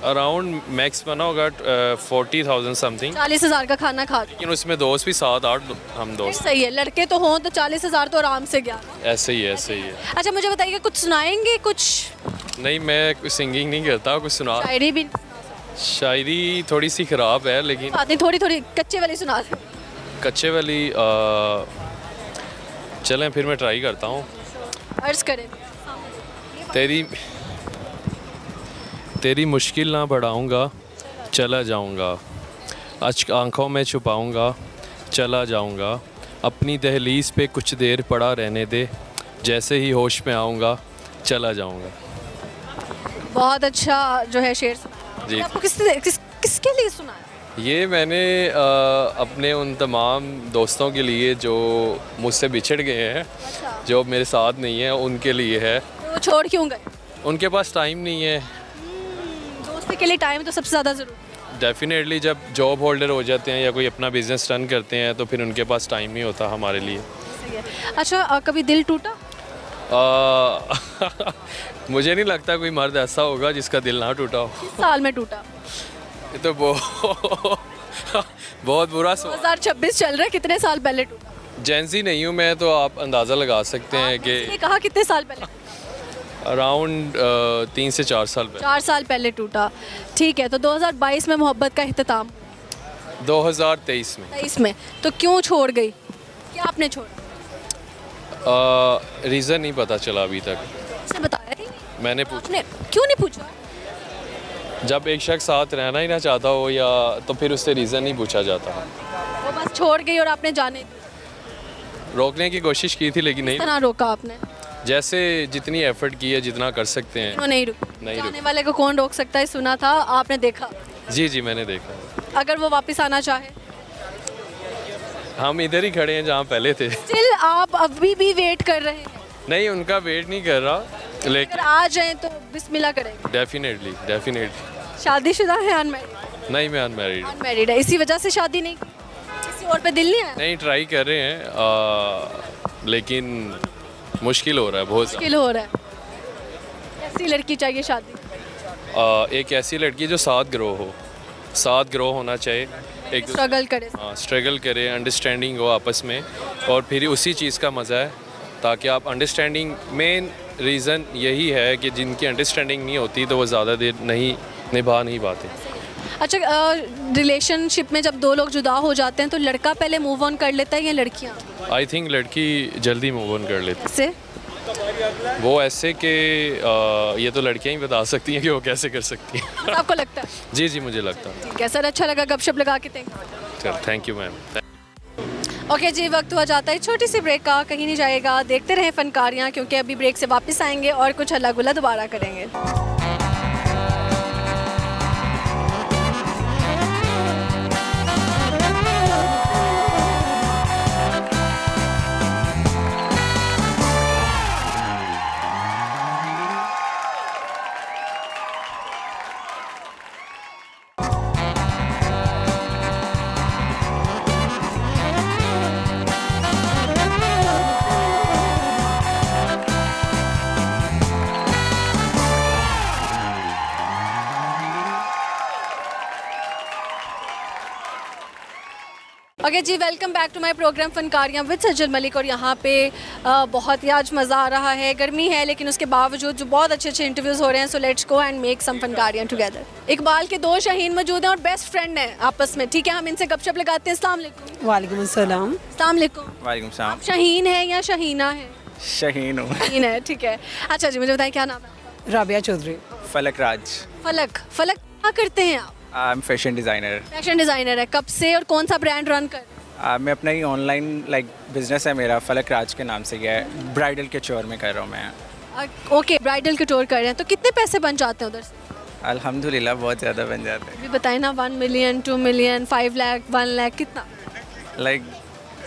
Speaker 5: अराउंड मैक्स बना होगा 40,000 समथिंग,
Speaker 1: 40,000 का खाना खा के।
Speaker 5: लेकिन उसमें दोस्त भी 7-8 हम दोस्त।
Speaker 1: सही है, लड़के तो हों तो 40,000 तो आराम से गया।
Speaker 5: ऐसे ही है, ऐसे ही है।
Speaker 1: अच्छा मुझे बताइए, कुछ सुनाएंगे? कुछ
Speaker 5: नहीं, मैं सिंगिंग नहीं करता, कुछ सुना।
Speaker 1: शायरी भी?
Speaker 5: शायरी थोड़ी सी ख़राब है, लेकिन
Speaker 1: बात नहीं, थोड़ी थोड़ी कच्चे वाली सुना दें।
Speaker 5: कच्चे वाली चलें फिर मैं ट्राई करता हूँ।
Speaker 1: अर्ज करें।
Speaker 5: तेरी मुश्किल ना बढ़ाऊँगा, चला जाऊँगा, अश्क आँखों में छुपाऊँगा, चला जाऊँगा, अपनी दहलीज पे कुछ देर पड़ा रहने दे, जैसे ही होश में आऊँगा, चला जाऊँगा।
Speaker 1: बहुत अच्छा जो है शेर सुना।
Speaker 5: जी।
Speaker 1: आपको किसके लिए सुना है?
Speaker 5: ये मैंने अपने उन तमाम दोस्तों के लिए जो मुझसे बिछड़ गए हैं, जो मेरे साथ नहीं है, उनके लिए है।
Speaker 1: तो वो छोड़ क्यों गए?
Speaker 5: उनके पास टाइम नहीं है।
Speaker 1: दोस्ती के लिए टाइम तो सबसे ज़्यादा ज़रूरी।
Speaker 5: डेफिनेटली जब जॉब होल्डर हो जाते हैं या कोई अपना बिजनेस रन करते हैं तो फिर उनके पास टाइम नहीं होता हमारे लिए।
Speaker 1: सही है। अच्छा कभी दिल टूटा?
Speaker 5: मुझे नहीं लगता कोई मर्द ऐसा होगा जिसका दिल ना टूटा हो।
Speaker 1: किस साल में टूटा?
Speaker 5: ये तो बहुत बुरा सवाल।
Speaker 1: 2026 चल रहा है, कितने साल पहले टूटा?
Speaker 5: जेंजी नहीं हूँ मैं, तो आप अंदाज़ा लगा सकते हैं कि
Speaker 1: आपने कहा कितने साल पहले?
Speaker 5: अराउंड 3 से 4 साल पहले।
Speaker 1: 4 साल पहले टूटा। ठीक है, तो 2022 में मोहब्बत का इख्तिताम
Speaker 5: 2023 में।
Speaker 1: 23 में, तो क्यों छोड़ गई? क्या आपने छोड़ा?
Speaker 5: रीज़न नहीं पता चला अभी तक।
Speaker 1: उसने बताया ही नहीं?
Speaker 5: मैंने पूछा,
Speaker 1: आपने क्यों नहीं पूछा?
Speaker 5: जब एक शख्स साथ रहना ही ना चाहता हो या तो फिर उससे रीज़न नहीं पूछा जाता।
Speaker 1: वो बस छोड़ गई और आपने जाने दी।
Speaker 5: रोकने की कोशिश की थी लेकिन नहीं।
Speaker 1: इतना रोका आपने?
Speaker 5: जैसे जितनी एफर्ट की है, जितना कर सकते हैं।
Speaker 1: वो नहीं रुकी।
Speaker 5: नहीं
Speaker 1: जाने वाले को कौन रोक सकता है, सुना था आपने, देखा।
Speaker 5: जी जी मैंने देखा।
Speaker 1: अगर वो वापस आना चाहे?
Speaker 5: हम इधर ही खड़े हैं जहाँ पहले थे।
Speaker 1: स्टिल आप अभी भी वेट कर रहे हैं?
Speaker 5: नहीं, उनका वेट नहीं कर रहा, लेकिन
Speaker 1: अगर आ जाए तो बिस्मिल्लाह करेंगे।
Speaker 5: डेफिनेटली।
Speaker 1: शादीशुदा है? अनमैरिड?
Speaker 5: नहीं, मैं अनमैरिड।
Speaker 1: अनमैरिड है, इसी वजह से शादी नहीं की? किसी और पे दिल नहीं आया?
Speaker 5: नहीं, ट्राई कर रहे हैं लेकिन मुश्किल हो रहा है बहुत ज़्यादा।
Speaker 1: मुश्किल हो रहा है। ऐसी लड़की चाहिए शादी?
Speaker 5: एक ऐसी लड़की जो साथ ग्रो होना चाहिए, एक
Speaker 1: स्ट्रगल करे।
Speaker 5: स्ट्रगल करे, अंडरस्टैंडिंग हो आपस में, और फिर उसी चीज़ का मज़ा है। ताकि आप अंडरस्टैंडिंग, मेन रीज़न यही है कि जिनकी अंडरस्टैंडिंग नहीं होती तो वो ज़्यादा देर निभा नहीं पाते।
Speaker 1: अच्छा रिलेशनशिप में जब दो लोग जुदा हो जाते हैं तो लड़का पहले मूव ऑन कर लेता है या लड़कियाँ?
Speaker 5: आई थिंक लड़की जल्दी मूव ऑन कर लेती
Speaker 1: इससे
Speaker 5: है। वो ऐसे कि ये तो लड़कियाँ ही बता सकती हैं कि वो कैसे कर सकती हैं।
Speaker 1: आपको लगता है?
Speaker 5: जी जी मुझे लगता है।
Speaker 1: ठीक है सर, अच्छा लगा गपशप लगा के।
Speaker 5: चल, थैंक यू मैम।
Speaker 1: ओके जी, वक्त हुआ जाता है छोटी सी ब्रेक का, कहीं नहीं जाएगा, देखते रहें फनकारियाँ, क्योंकि अभी ब्रेक से वापस आएंगे और कुछ हल्ला गुल्ला दोबारा करेंगे। ओके जी, welcome back to my program फनकारियाँ विद सज्जल मलिक। और यहाँ पे बहुत ही आज मज़ा आ रहा है, गर्मी है लेकिन उसके बावजूद जो बहुत अच्छे अच्छे इंटरव्यूज़ हो रहे हैं। So let's go and make some फनकारियाँ टुगेदर। इकबाल के 2 शाहीन मौजूद हैं और बेस्ट फ्रेंड हैं आपस में, ठीक है? हम इनसे गपशप लगाते हैं। अस्सलाम वालेकुम।
Speaker 6: वालेकुम अस्सलाम।
Speaker 1: अस्सलाम वालेकुम।
Speaker 7: वालेकुम सलाम।
Speaker 1: आप शाहीन है या शहीना है?
Speaker 7: शहीन हूँ।
Speaker 1: शाहीन है, ठीक है। अच्छा जी, मुझे बताएं क्या नाम है?
Speaker 6: राबिया चौधरी।
Speaker 7: फलक राज।
Speaker 1: फलक। फलक क्या करते हैं आप?
Speaker 7: I am fashion designer.
Speaker 1: Fashion designer है। कब से और कौन सा ब्रांड रन कर?
Speaker 7: मैं अपना ही ऑनलाइन बिजनेस है मेरा, फलक राज के नाम से गया है। ब्राइडल के चोर में कर रहा हूँ मैं।
Speaker 1: ओके, ब्राइडल के टूर कर रहे हैं, तो कितने पैसे बन जाते हैं उधर से?
Speaker 7: अल्हम्दुलिल्लाह बहुत ज़्यादा बन जाते हैं।
Speaker 1: अभी बताएं ना, 1 मिलियन, 2 मिलियन, 5 लाख, 1 लाख, कितना?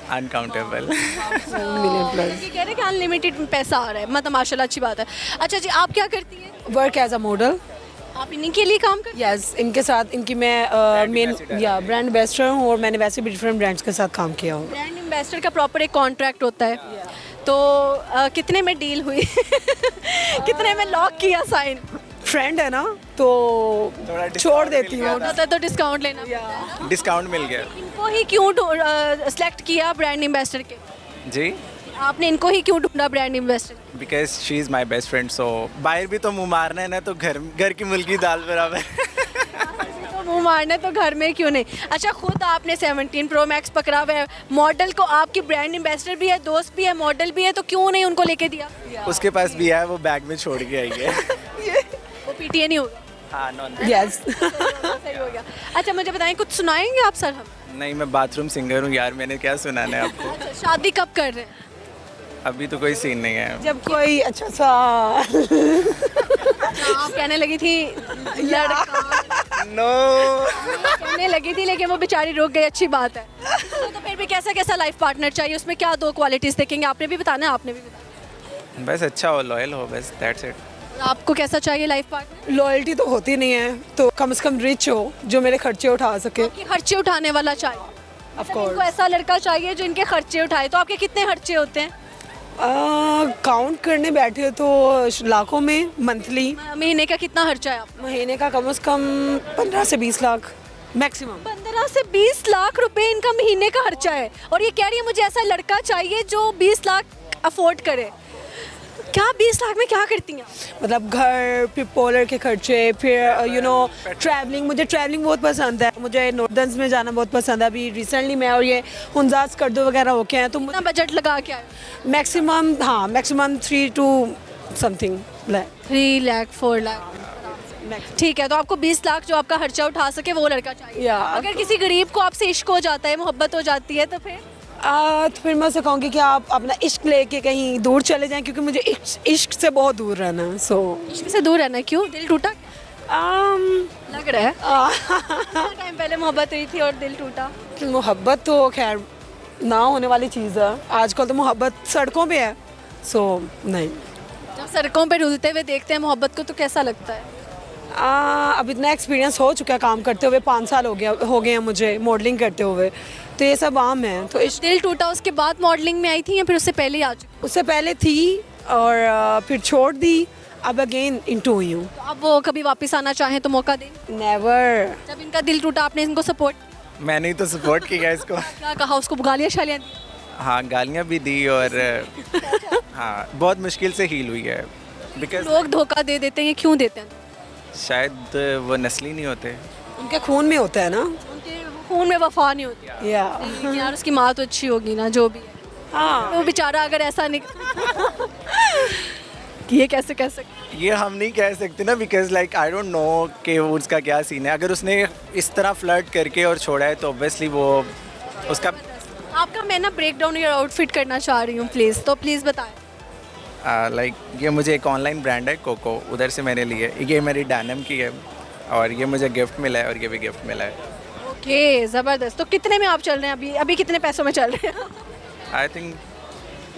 Speaker 7: अनकाउंटेबल।
Speaker 6: Million plus.
Speaker 1: ये कह रहे हैं कि अनलिमिटेड पैसा आ रहा है, मतलब माशाल्लाह अच्छी बात है। अच्छा जी, आप क्या करती हैं?
Speaker 6: Work as a model.
Speaker 1: आप इन्हीं के लिए काम करती हैं?
Speaker 6: यस, इनके साथ इनकी मैं मेन ब्रांड एम्बेसडर हूँ और मैंने वैसे भी डिफरेंट ब्रांड्स के साथ काम किया हूँ।
Speaker 1: ब्रांड एम्बेसडर का प्रॉपर एक कॉन्ट्रैक्ट होता है, तो कितने में डील हुई कितने में लॉक किया साइन?
Speaker 6: फ्रेंड है ना तो
Speaker 7: थोड़ा
Speaker 6: छोड़ देती हूँ।
Speaker 1: होता तो डिस्काउंट लेना पड़ता।
Speaker 7: डिस्काउंट मिल गया
Speaker 1: इनको ही क्यों सेलेक्ट किया ब्रांड एम्बेसडर के?
Speaker 7: जी,
Speaker 1: आपने इनको ही क्यों ढूंढा brand ambassador?
Speaker 7: Because she is my best friend, so बाहर भी तो मुँह मारना है ना, तो घर की मुर्गी दाल बराबर।
Speaker 1: तो मुंह मारने तो घर में क्यों नहीं। अच्छा, खुद आपने 17 Pro Max पकड़ा हुआ है, मॉडल को आपकी ब्रांड एम्बेसडर भी है, दोस्त भी है, मॉडल भी है, तो क्यों नहीं उनको लेके दिया?
Speaker 7: उसके पास भी है, वो बैग में छोड़ के आई है।
Speaker 1: वो पीटीए नहीं होगा?
Speaker 7: हाँ, नॉन
Speaker 6: यस।
Speaker 1: सही हो गया। अच्छा, मुझे बताएं, कुछ सुनाएंगे आप सर? हम
Speaker 7: नहीं, मैं बाथरूम सिंगर हूँ यार, मैंने क्या सुनाना है आपको।
Speaker 1: अच्छा, शादी कब कर रहे हैं?
Speaker 7: अभी तो कोई सीन नहीं है।
Speaker 6: जब कोई अच्छा सा
Speaker 1: आप कहने लगी थी लड़का,
Speaker 7: नो,
Speaker 1: कहने लगी थी, लेकिन वो बेचारी रुक गई, अच्छी बात है। तो फिर भी कैसा कैसा लाइफ पार्टनर चाहिए, उसमें क्या 2 क्वालिटीज देखेंगे? आपने भी बताना है, आपने भी बताना।
Speaker 7: बस अच्छा हो, लॉयल हो, बस दैट्स इट।
Speaker 1: आपको कैसा चाहिए लाइफ पार्टनर?
Speaker 6: लॉयल्टी तो होती नहीं है, तो कम से कम रिच हो जो मेरे खर्चे उठा सके।
Speaker 1: कि खर्चे उठाने वाला चाहिए।
Speaker 6: ऑफ
Speaker 1: इनको
Speaker 6: कोर्स।
Speaker 1: ऐसा लड़का चाहिए जो इनके खर्चे उठाए। तो आपके कितने खर्चे होते हैं?
Speaker 6: काउंट करने बैठे तो लाखों में मंथली।
Speaker 1: महीने का कितना खर्चा है आप?
Speaker 6: महीने का कम से कम 15 से 20 लाख मैक्सिमम।
Speaker 1: 15 से 20 लाख रुपए इनका महीने का खर्चा है, और ये कह रही है मुझे ऐसा लड़का चाहिए जो 20 लाख अफोर्ड करे। क्या 20 लाख में क्या करती हैं?
Speaker 6: मतलब घर, फिर पोलर के खर्चे, फिर यू नो ट्रैवलिंग। मुझे ट्रैवलिंग बहुत पसंद है, मुझे नॉर्दर्न्स में जाना बहुत पसंद है। अभी रिसेंटली मैं और ये हुंजाज कर्दो वगैरह होके हैं, तो
Speaker 1: कितना बजट लगा के आए?
Speaker 6: मैक्सिमम, हाँ maximum 3 to something
Speaker 1: 3 lakh 4 lakh. ठीक है, तो आपको 20 लाख जो आपका खर्चा उठा सके वो लड़का चाहिए।
Speaker 6: या
Speaker 1: अगर किसी गरीब को आपसे इश्क हो जाता है, मोहब्बत हो जाती है, तो फिर
Speaker 6: तो फिर मैं उसे कहूँगी कि आप अपना इश्क लेके कहीं दूर चले जाएं, क्योंकि मुझे इश्क से बहुत दूर रहना है। सो
Speaker 1: इश्क से दूर रहना है। क्यों, दिल टूटा लग रहा है? कितना टाइम पहले मोहब्बत हुई थी और दिल टूटा?
Speaker 6: मोहब्बत तो खैर ना होने वाली चीज़ है, आजकल तो मोहब्बत सड़कों पे है। सो नहीं।
Speaker 1: जब सड़कों पे रुलते हुए देखते हैं मोहब्बत को, तो कैसा लगता है?
Speaker 6: अब इतना एक्सपीरियंस हो चुका है काम करते हुए, 5 साल हो गए हैं मुझे मॉडलिंग करते हुए, तो ये सब आम है। तो
Speaker 1: दिल टूटा उसके बाद मॉडलिंग में आई थी या फिर उससे पहले ही आ चुकी?
Speaker 6: उससे पहले थी और फिर छोड़ दी, अब अगेन इनटू हुई हूँ।
Speaker 1: तो अब वो कभी वापस आना चाहें तो मौका दें?
Speaker 6: नेवर।
Speaker 1: जब इनका दिल टूटा आपने इनको सपोर्ट
Speaker 7: मैंने ही तो सपोर्ट किया इसको।
Speaker 1: क्या कहा? उसको गालियाँ शालियाँ दी?
Speaker 7: हाँ, गालियाँ भी दी, और हाँ बहुत मुश्किल से हील हुई है। बिकॉज
Speaker 1: लोग धोखा दे देते हैं, ये क्यों देते हैं?
Speaker 7: शायद वो नस्ली नहीं होते।
Speaker 6: उनके खून में होता है ना।
Speaker 1: उनके खून में वफा नहीं होती।
Speaker 6: या
Speaker 1: यार उसकी माँ तो अच्छी होगी ना, जो भी है।
Speaker 6: हाँ,
Speaker 1: वो बेचारा अगर ऐसा नहीं ये कैसे कह सकते?
Speaker 7: ये हम नहीं कह सकते ना, because like I don't know कि उसका क्या सीन है। अगर उसने इस तरह फ्लर्ट करके और छोड़ा है तो ऑब्वियसली वो उसका।
Speaker 1: आपका मैं ना ब्रेक डाउन योर आउटफिट करना चाह रही हूँ प्लीज़, तो प्लीज़ बताएं।
Speaker 7: लाइक ये मुझे एक ऑनलाइन ब्रांड है कोको, उधर से मैंने ली है। ये मेरी डैनम की है और ये मुझे गिफ्ट मिला है और ये भी गिफ्ट मिला है।
Speaker 1: ओके, ज़बरदस्त। तो कितने में आप चल रहे हैं अभी? अभी कितने पैसों में चल रहे हैं?
Speaker 7: I think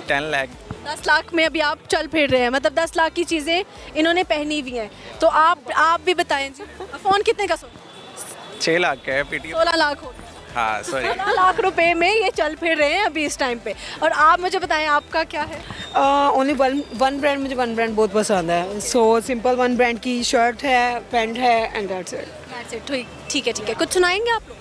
Speaker 7: 10 lakh.
Speaker 1: 10 लाख में अभी आप चल फिर रहे हैं, मतलब 10 लाख की चीज़ें इन्होंने पहनी हुई हैं। तो आप भी बताएं जी, फ़ोन कितने का?
Speaker 7: 6 लाख का है पीटी।
Speaker 1: 16 लाख हो गया।
Speaker 7: हाँ सॉरी।
Speaker 1: 16 लाख रुपए में ये चल फिर रहे हैं अभी इस टाइम पे। और आप मुझे बताएं आपका क्या है?
Speaker 6: ओनली वन ब्रांड, मुझे वन ब्रांड बहुत पसंद है। सो सिंपल वन ब्रांड की शर्ट है, पैंट है, एंड दैट्स इट।
Speaker 1: ठीक है। कुछ सुनाएंगे आप लोग?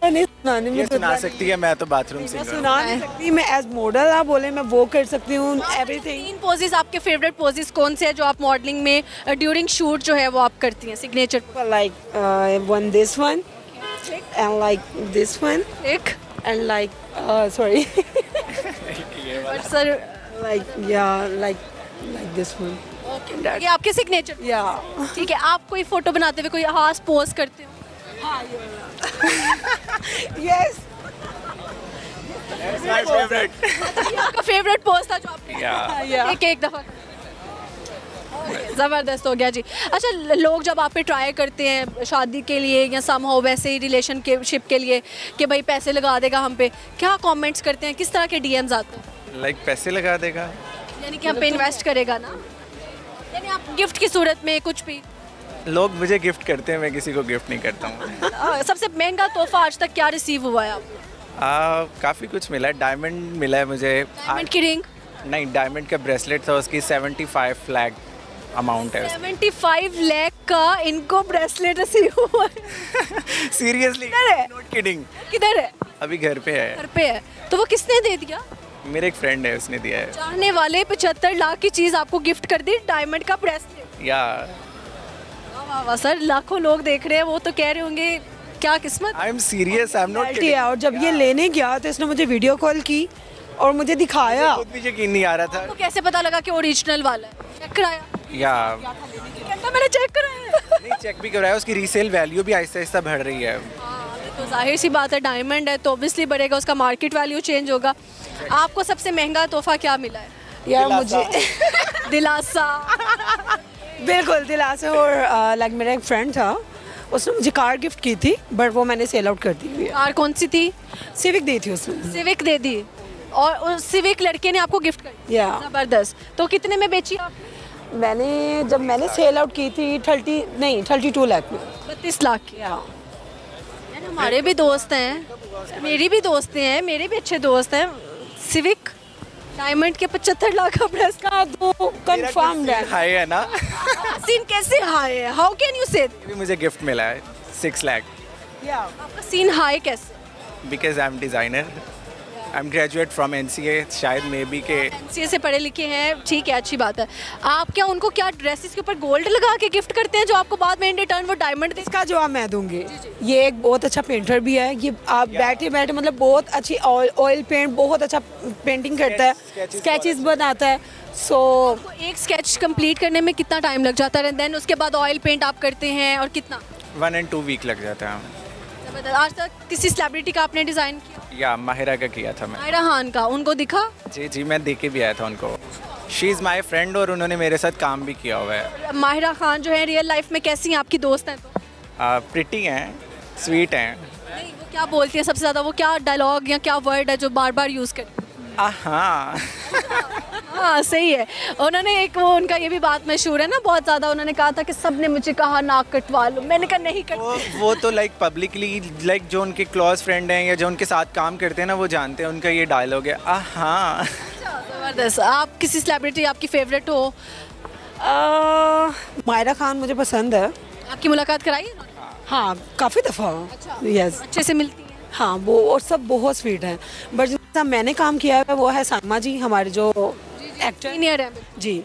Speaker 6: नहीं सुनाने
Speaker 7: ये
Speaker 6: में
Speaker 7: सुना सकती है, मैं तो बाथरूम
Speaker 6: मैं
Speaker 7: सिंगर।
Speaker 6: सुना नहीं सकती। मैं एज मॉडल आप बोले मैं वो कर सकती हूँ एवरीथिंग।
Speaker 1: 3 पोजेस आपके फेवरेट पोजेस कौन से हैं जो आप मॉडलिंग में ड्यूरिंग शूट जो है वो आप करती हैं, signature?
Speaker 6: Like one this one and like this one
Speaker 1: एक
Speaker 6: and like sorry
Speaker 1: sir,
Speaker 6: like yeah like this one.
Speaker 1: ये आपके सिग्नेचर?
Speaker 6: या
Speaker 1: ठीक है। आप कोई फोटो बनाते हुए कोई खास पोज करते हो?
Speaker 6: Yes
Speaker 7: my favourite.
Speaker 1: ये आपका फेवरेट पोज था जो आपने?
Speaker 7: या
Speaker 1: एक दफ़ा। ज़बरदस्त हो गया जी। अच्छा, लोग जब आप पे ट्राई करते हैं शादी के लिए या सम हो वैसे ही रिलेशनशिप के लिए कि भाई पैसे लगा देगा हम पे, क्या कमेंट्स करते हैं? किस तरह के डीएम्स आते हैं?
Speaker 7: लाइक पैसे लगा देगा।
Speaker 1: यानी कि हम पे इन्वेस्ट करेगा ना, यानी आप गिफ्ट की सूरत में कुछ भी?
Speaker 7: लोग मुझे गिफ्ट करते हैं, मैं किसी को गिफ्ट नहीं करता हूँ।
Speaker 1: सबसे महंगा तोहफा आज तक क्या रिसीव हुआ है आपको?
Speaker 7: काफ़ी कुछ मिला है, डायमंड मिला है मुझे।
Speaker 1: डायमंड की रिंग
Speaker 7: नहीं, डायमंड का ब्रेसलेट था, उसकी 75 लाख अमाउंट है।
Speaker 1: 75 लाख का इनको ब्रेसलेट रिसीव हुआ है।
Speaker 7: सीरियसली,
Speaker 1: किधर है?
Speaker 7: Not kidding.
Speaker 1: किधर है?
Speaker 7: अभी घर पे है।
Speaker 1: घर पे है। तो वो किसने दे दिया?
Speaker 7: मेरे एक फ्रेंड है, उसने दिया है।
Speaker 1: चाहने वाले 75 लाख की चीज आपको गिफ्ट कर दी, डायमंड का ब्रेसलेट।
Speaker 7: या
Speaker 1: वाह वाह वाह सर, लाखों लोग देख रहे हैं, वो तो कह रहे होंगे क्या किस्मत।
Speaker 7: I am serious, I am not
Speaker 6: reality है। और जब ये लेने गया तो इसने मुझे वीडियो कॉल की और मुझे दिखाया।
Speaker 7: खुद भी यकीन नहीं आ रहा था।
Speaker 1: तो कैसे पता लगा कि ओरिजिनल वाला है? चेक कराया?
Speaker 7: या
Speaker 1: कहता मैंने चेक कराया।
Speaker 7: नहीं, चेक भी कराया, उसकी रीसेल वैल्यू भी आहिस्ता आहिस्ता बढ़ रही है।
Speaker 1: हाँ, ये तो जाहिर सी बात है, डायमंड है तो ऑब्वियसली बढ़ेगा, उसका मार्केट वैल्यू चेंज होगा। आपको सबसे महंगा तोहफा क्या मिला है?
Speaker 6: यार मुझे
Speaker 1: दिलासा।
Speaker 6: बिल्कुल दिलासा। और लाइक मेरा एक फ्रेंड था, उसने मुझे कार गिफ्ट की थी, बट वो मैंने सेल आउट कर दी हुई है।
Speaker 1: कार कौन सी थी?
Speaker 6: सिविक दी थी उसने।
Speaker 1: सिविक दे दी और उस सिविक लड़के ने आपको गिफ्ट कर दी।
Speaker 6: या
Speaker 1: जबरदस्त। तो कितने में बेची आपने?
Speaker 6: जब मैंने सेल आउट की थी 32 लाख में।
Speaker 1: 32 लाख की। यार हमारे भी दोस्त हैं, मेरी भी दोस्तें हैं, मेरे भी अच्छे दोस्त हैं। सिविक डायमंड के 75 लाख का प्रेस का
Speaker 6: तो कंफर्म है।
Speaker 7: हाई है ना।
Speaker 1: सीन कैसे हाई है? हाउ कैन यू से?
Speaker 7: भी मुझे गिफ्ट मिला है 6 लाख।
Speaker 1: आपका सीन हाई कैसे?
Speaker 7: Because I am designer, I am graduate from NCA, शायद मे बी के।
Speaker 1: एनसीए से पढ़े लिखे हैं, ठीक है, अच्छी बात है। आप क्या उनको क्या ड्रेसेस के ऊपर गोल्ड लगा के गिफ्ट करते हैं जो आपको बाद में इन रिटर्न वो डायमंड दे?
Speaker 6: इसका जवाब मैं दूंगी। ये एक बहुत अच्छा पेंटर भी है। ये आप बैठे बैठे मतलब बहुत अच्छी ऑयल पेंट, बहुत अच्छा पेंटिंग करता है, स्केचेस बनाता है। सो
Speaker 1: तो एक स्केच कंप्लीट करने में कितना टाइम लग जाता है? देन उसके बाद ऑयल पेंट आप करते हैं और कितना?
Speaker 7: 1 and 2 वीक लग जाता है।
Speaker 1: जबरदस्त। आज तक किसी सेलिब्रिटी का आपने डिज़ाइन किया?
Speaker 7: या माहिरा का किया था मैं।
Speaker 1: मायरा खान का, उनको दिखा?
Speaker 7: जी, मैं दे के भी आया था उनको। शी इज़ माई फ्रेंड और उन्होंने मेरे साथ काम भी किया हुआ है।
Speaker 1: माहिरा खान जो है रियल लाइफ में कैसी हैं? आपकी दोस्त हैं तो?
Speaker 7: प्रिटी हैं, स्वीट हैं।
Speaker 1: नहीं, वो क्या बोलती हैं सबसे ज़्यादा? वो क्या डायलॉग या क्या वर्ड है जो बार बार यूज़ करती हैं?
Speaker 7: हाँ।
Speaker 1: हाँ सही है। उन्होंने एक वो उनका ये भी बात मशहूर है ना बहुत ज़्यादा, उन्होंने कहा था कि सबने मुझे कहा नाक कटवा लो, मैंने कहा नहीं कटवा।
Speaker 7: वो तो लाइक पब्लिकली, लाइक जो उनके क्लोज फ्रेंड हैं या जो उनके साथ काम करते हैं ना, वो जानते हैं उनका ये डायलॉग है। हाँ।
Speaker 1: ज़बरदस्त। आप किसी सेलिब्रिटी आपकी फेवरेट हो?
Speaker 6: मायरा खान मुझे पसंद है।
Speaker 1: आपकी मुलाकात कराई है?
Speaker 6: हाँ, काफ़ी दफ़ा। यस।
Speaker 1: अच्छे से मिलती है?
Speaker 6: हाँ, वो और सब बहुत स्वीट हैं। बट जिसका मैंने काम किया है वो है सामा जी, हमारे जो एक्टर
Speaker 1: सीनियर है।
Speaker 6: जी,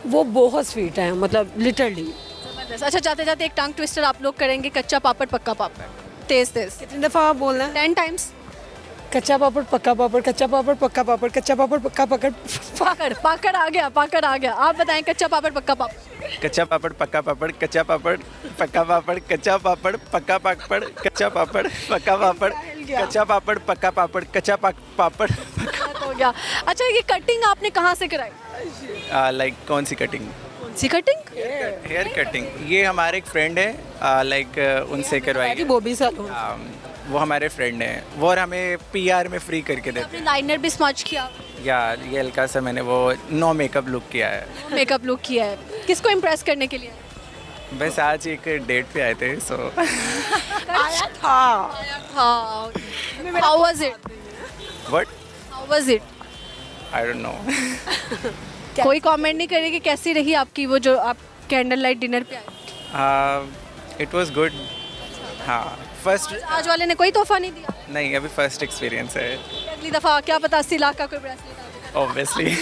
Speaker 6: वो बहुत स्वीट हैं, मतलब लिटरली।
Speaker 1: जबरदस्त। अच्छा, जाते जाते एक टंग ट्विस्टर आप लोग करेंगे, कच्चा पापड़ पक्का पापड़, तेज तेज
Speaker 6: कितनी दफ़ा आप बोल रहे हैं?
Speaker 1: 10 टाइम्स।
Speaker 6: कच्चा पापड़ पक्का पापड़, कच्चा पापड़ पक्का पापड़, कच्चा पापड़ पक्का पापड़।
Speaker 1: पाकड़ पाकड़ आ गया, पाकड़ आ गया। आप बताएं, कच्चा पापड़ पक्का पापड़।
Speaker 7: कच्चा पापड़ पक्का पापड़, कच्चा पापड़ पक्का पापड़, कच्चा पापड़ पक्का पापड़, कच्चा पापड़ पक्का पापड़, कच्चा पापड़ पक्का पापड़, कच्चा पापड़।
Speaker 1: हो गया। अच्छा, ये कटिंग आपने कहाँ से कराई?
Speaker 7: लाइक कौन सी कटिंग?
Speaker 1: कौन सी कटिंग?
Speaker 7: Hair cutting. ये हमारे एक फ्रेंड है, लाइक उनसे करवाई।
Speaker 6: बॉबी सैलून।
Speaker 7: वो हमारे फ्रेंड हैं, वो और हमें PR में फ्री करके देते
Speaker 1: आपने लाइनर भी स्मच किया?
Speaker 7: हैं। या ये हल्का सा मैंने वो नो मेकअप लुक किया है।
Speaker 1: मेकअप लुक किया है? किसको इम्प्रेस करने के लिए?
Speaker 7: बस आज एक डेट पे आए थे, सो
Speaker 6: आया था।
Speaker 1: हाँ। How was it?
Speaker 7: What?
Speaker 1: How was it?
Speaker 7: I don't know.
Speaker 1: कोई कमेंट नहीं करेगी कैसी रही आपकी वो जो आप कैंडल लाइट डिनर पे आए?
Speaker 7: It was good. हाँ, फर्स्ट।
Speaker 1: आज वाले ने कोई तोहफा नहीं दिया?
Speaker 7: नहीं, अभी फर्स्ट एक्सपीरियंस है।
Speaker 1: अगली दफ़ा क्या पता 80 लाख का कोई ब्रेसलेट आ जाए।
Speaker 7: ऑब्वियसली।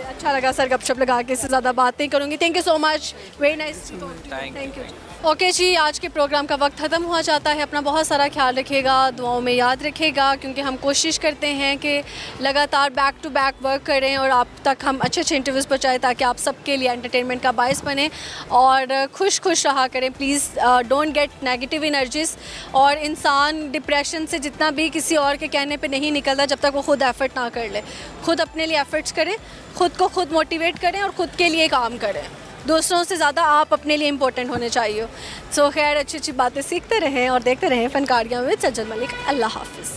Speaker 1: अच्छा लगा सर, गपशप लगा के इससे ज़्यादा बात नहीं करूँगी। Thank you so much, very nice. Thank you. Okay जी, आज के प्रोग्राम का वक्त ख़त्म हुआ जाता है। अपना बहुत सारा ख्याल रखिएगा, दुआओं में याद रखिएगा, क्योंकि हम कोशिश करते हैं कि लगातार बैक टू बैक वर्क करें और आप तक हम अच्छे अच्छे इंटरव्यूज़ पहुँचाएँ ताकि आप सबके लिए एंटरटेनमेंट का बायस बने और खुश खुश रहा करें। Please don't get negative energies. और इंसान डिप्रेशन से जितना भी किसी और के कहने पे नहीं निकलता जब तक वो खुद एफ़र्ट ना कर ले। खुद अपने लिए एफ़र्ट्स करें, खुद को खुद मोटिवेट करें और ख़ुद के लिए काम करें। दूसरों से ज़्यादा आप अपने लिए इम्पोर्टेंट होने चाहिए। सो खैर, अच्छी अच्छी बातें सीखते रहें और देखते रहें फनकारियाँ विद सज्जन मलिक। अल्लाह हाफ़िज़।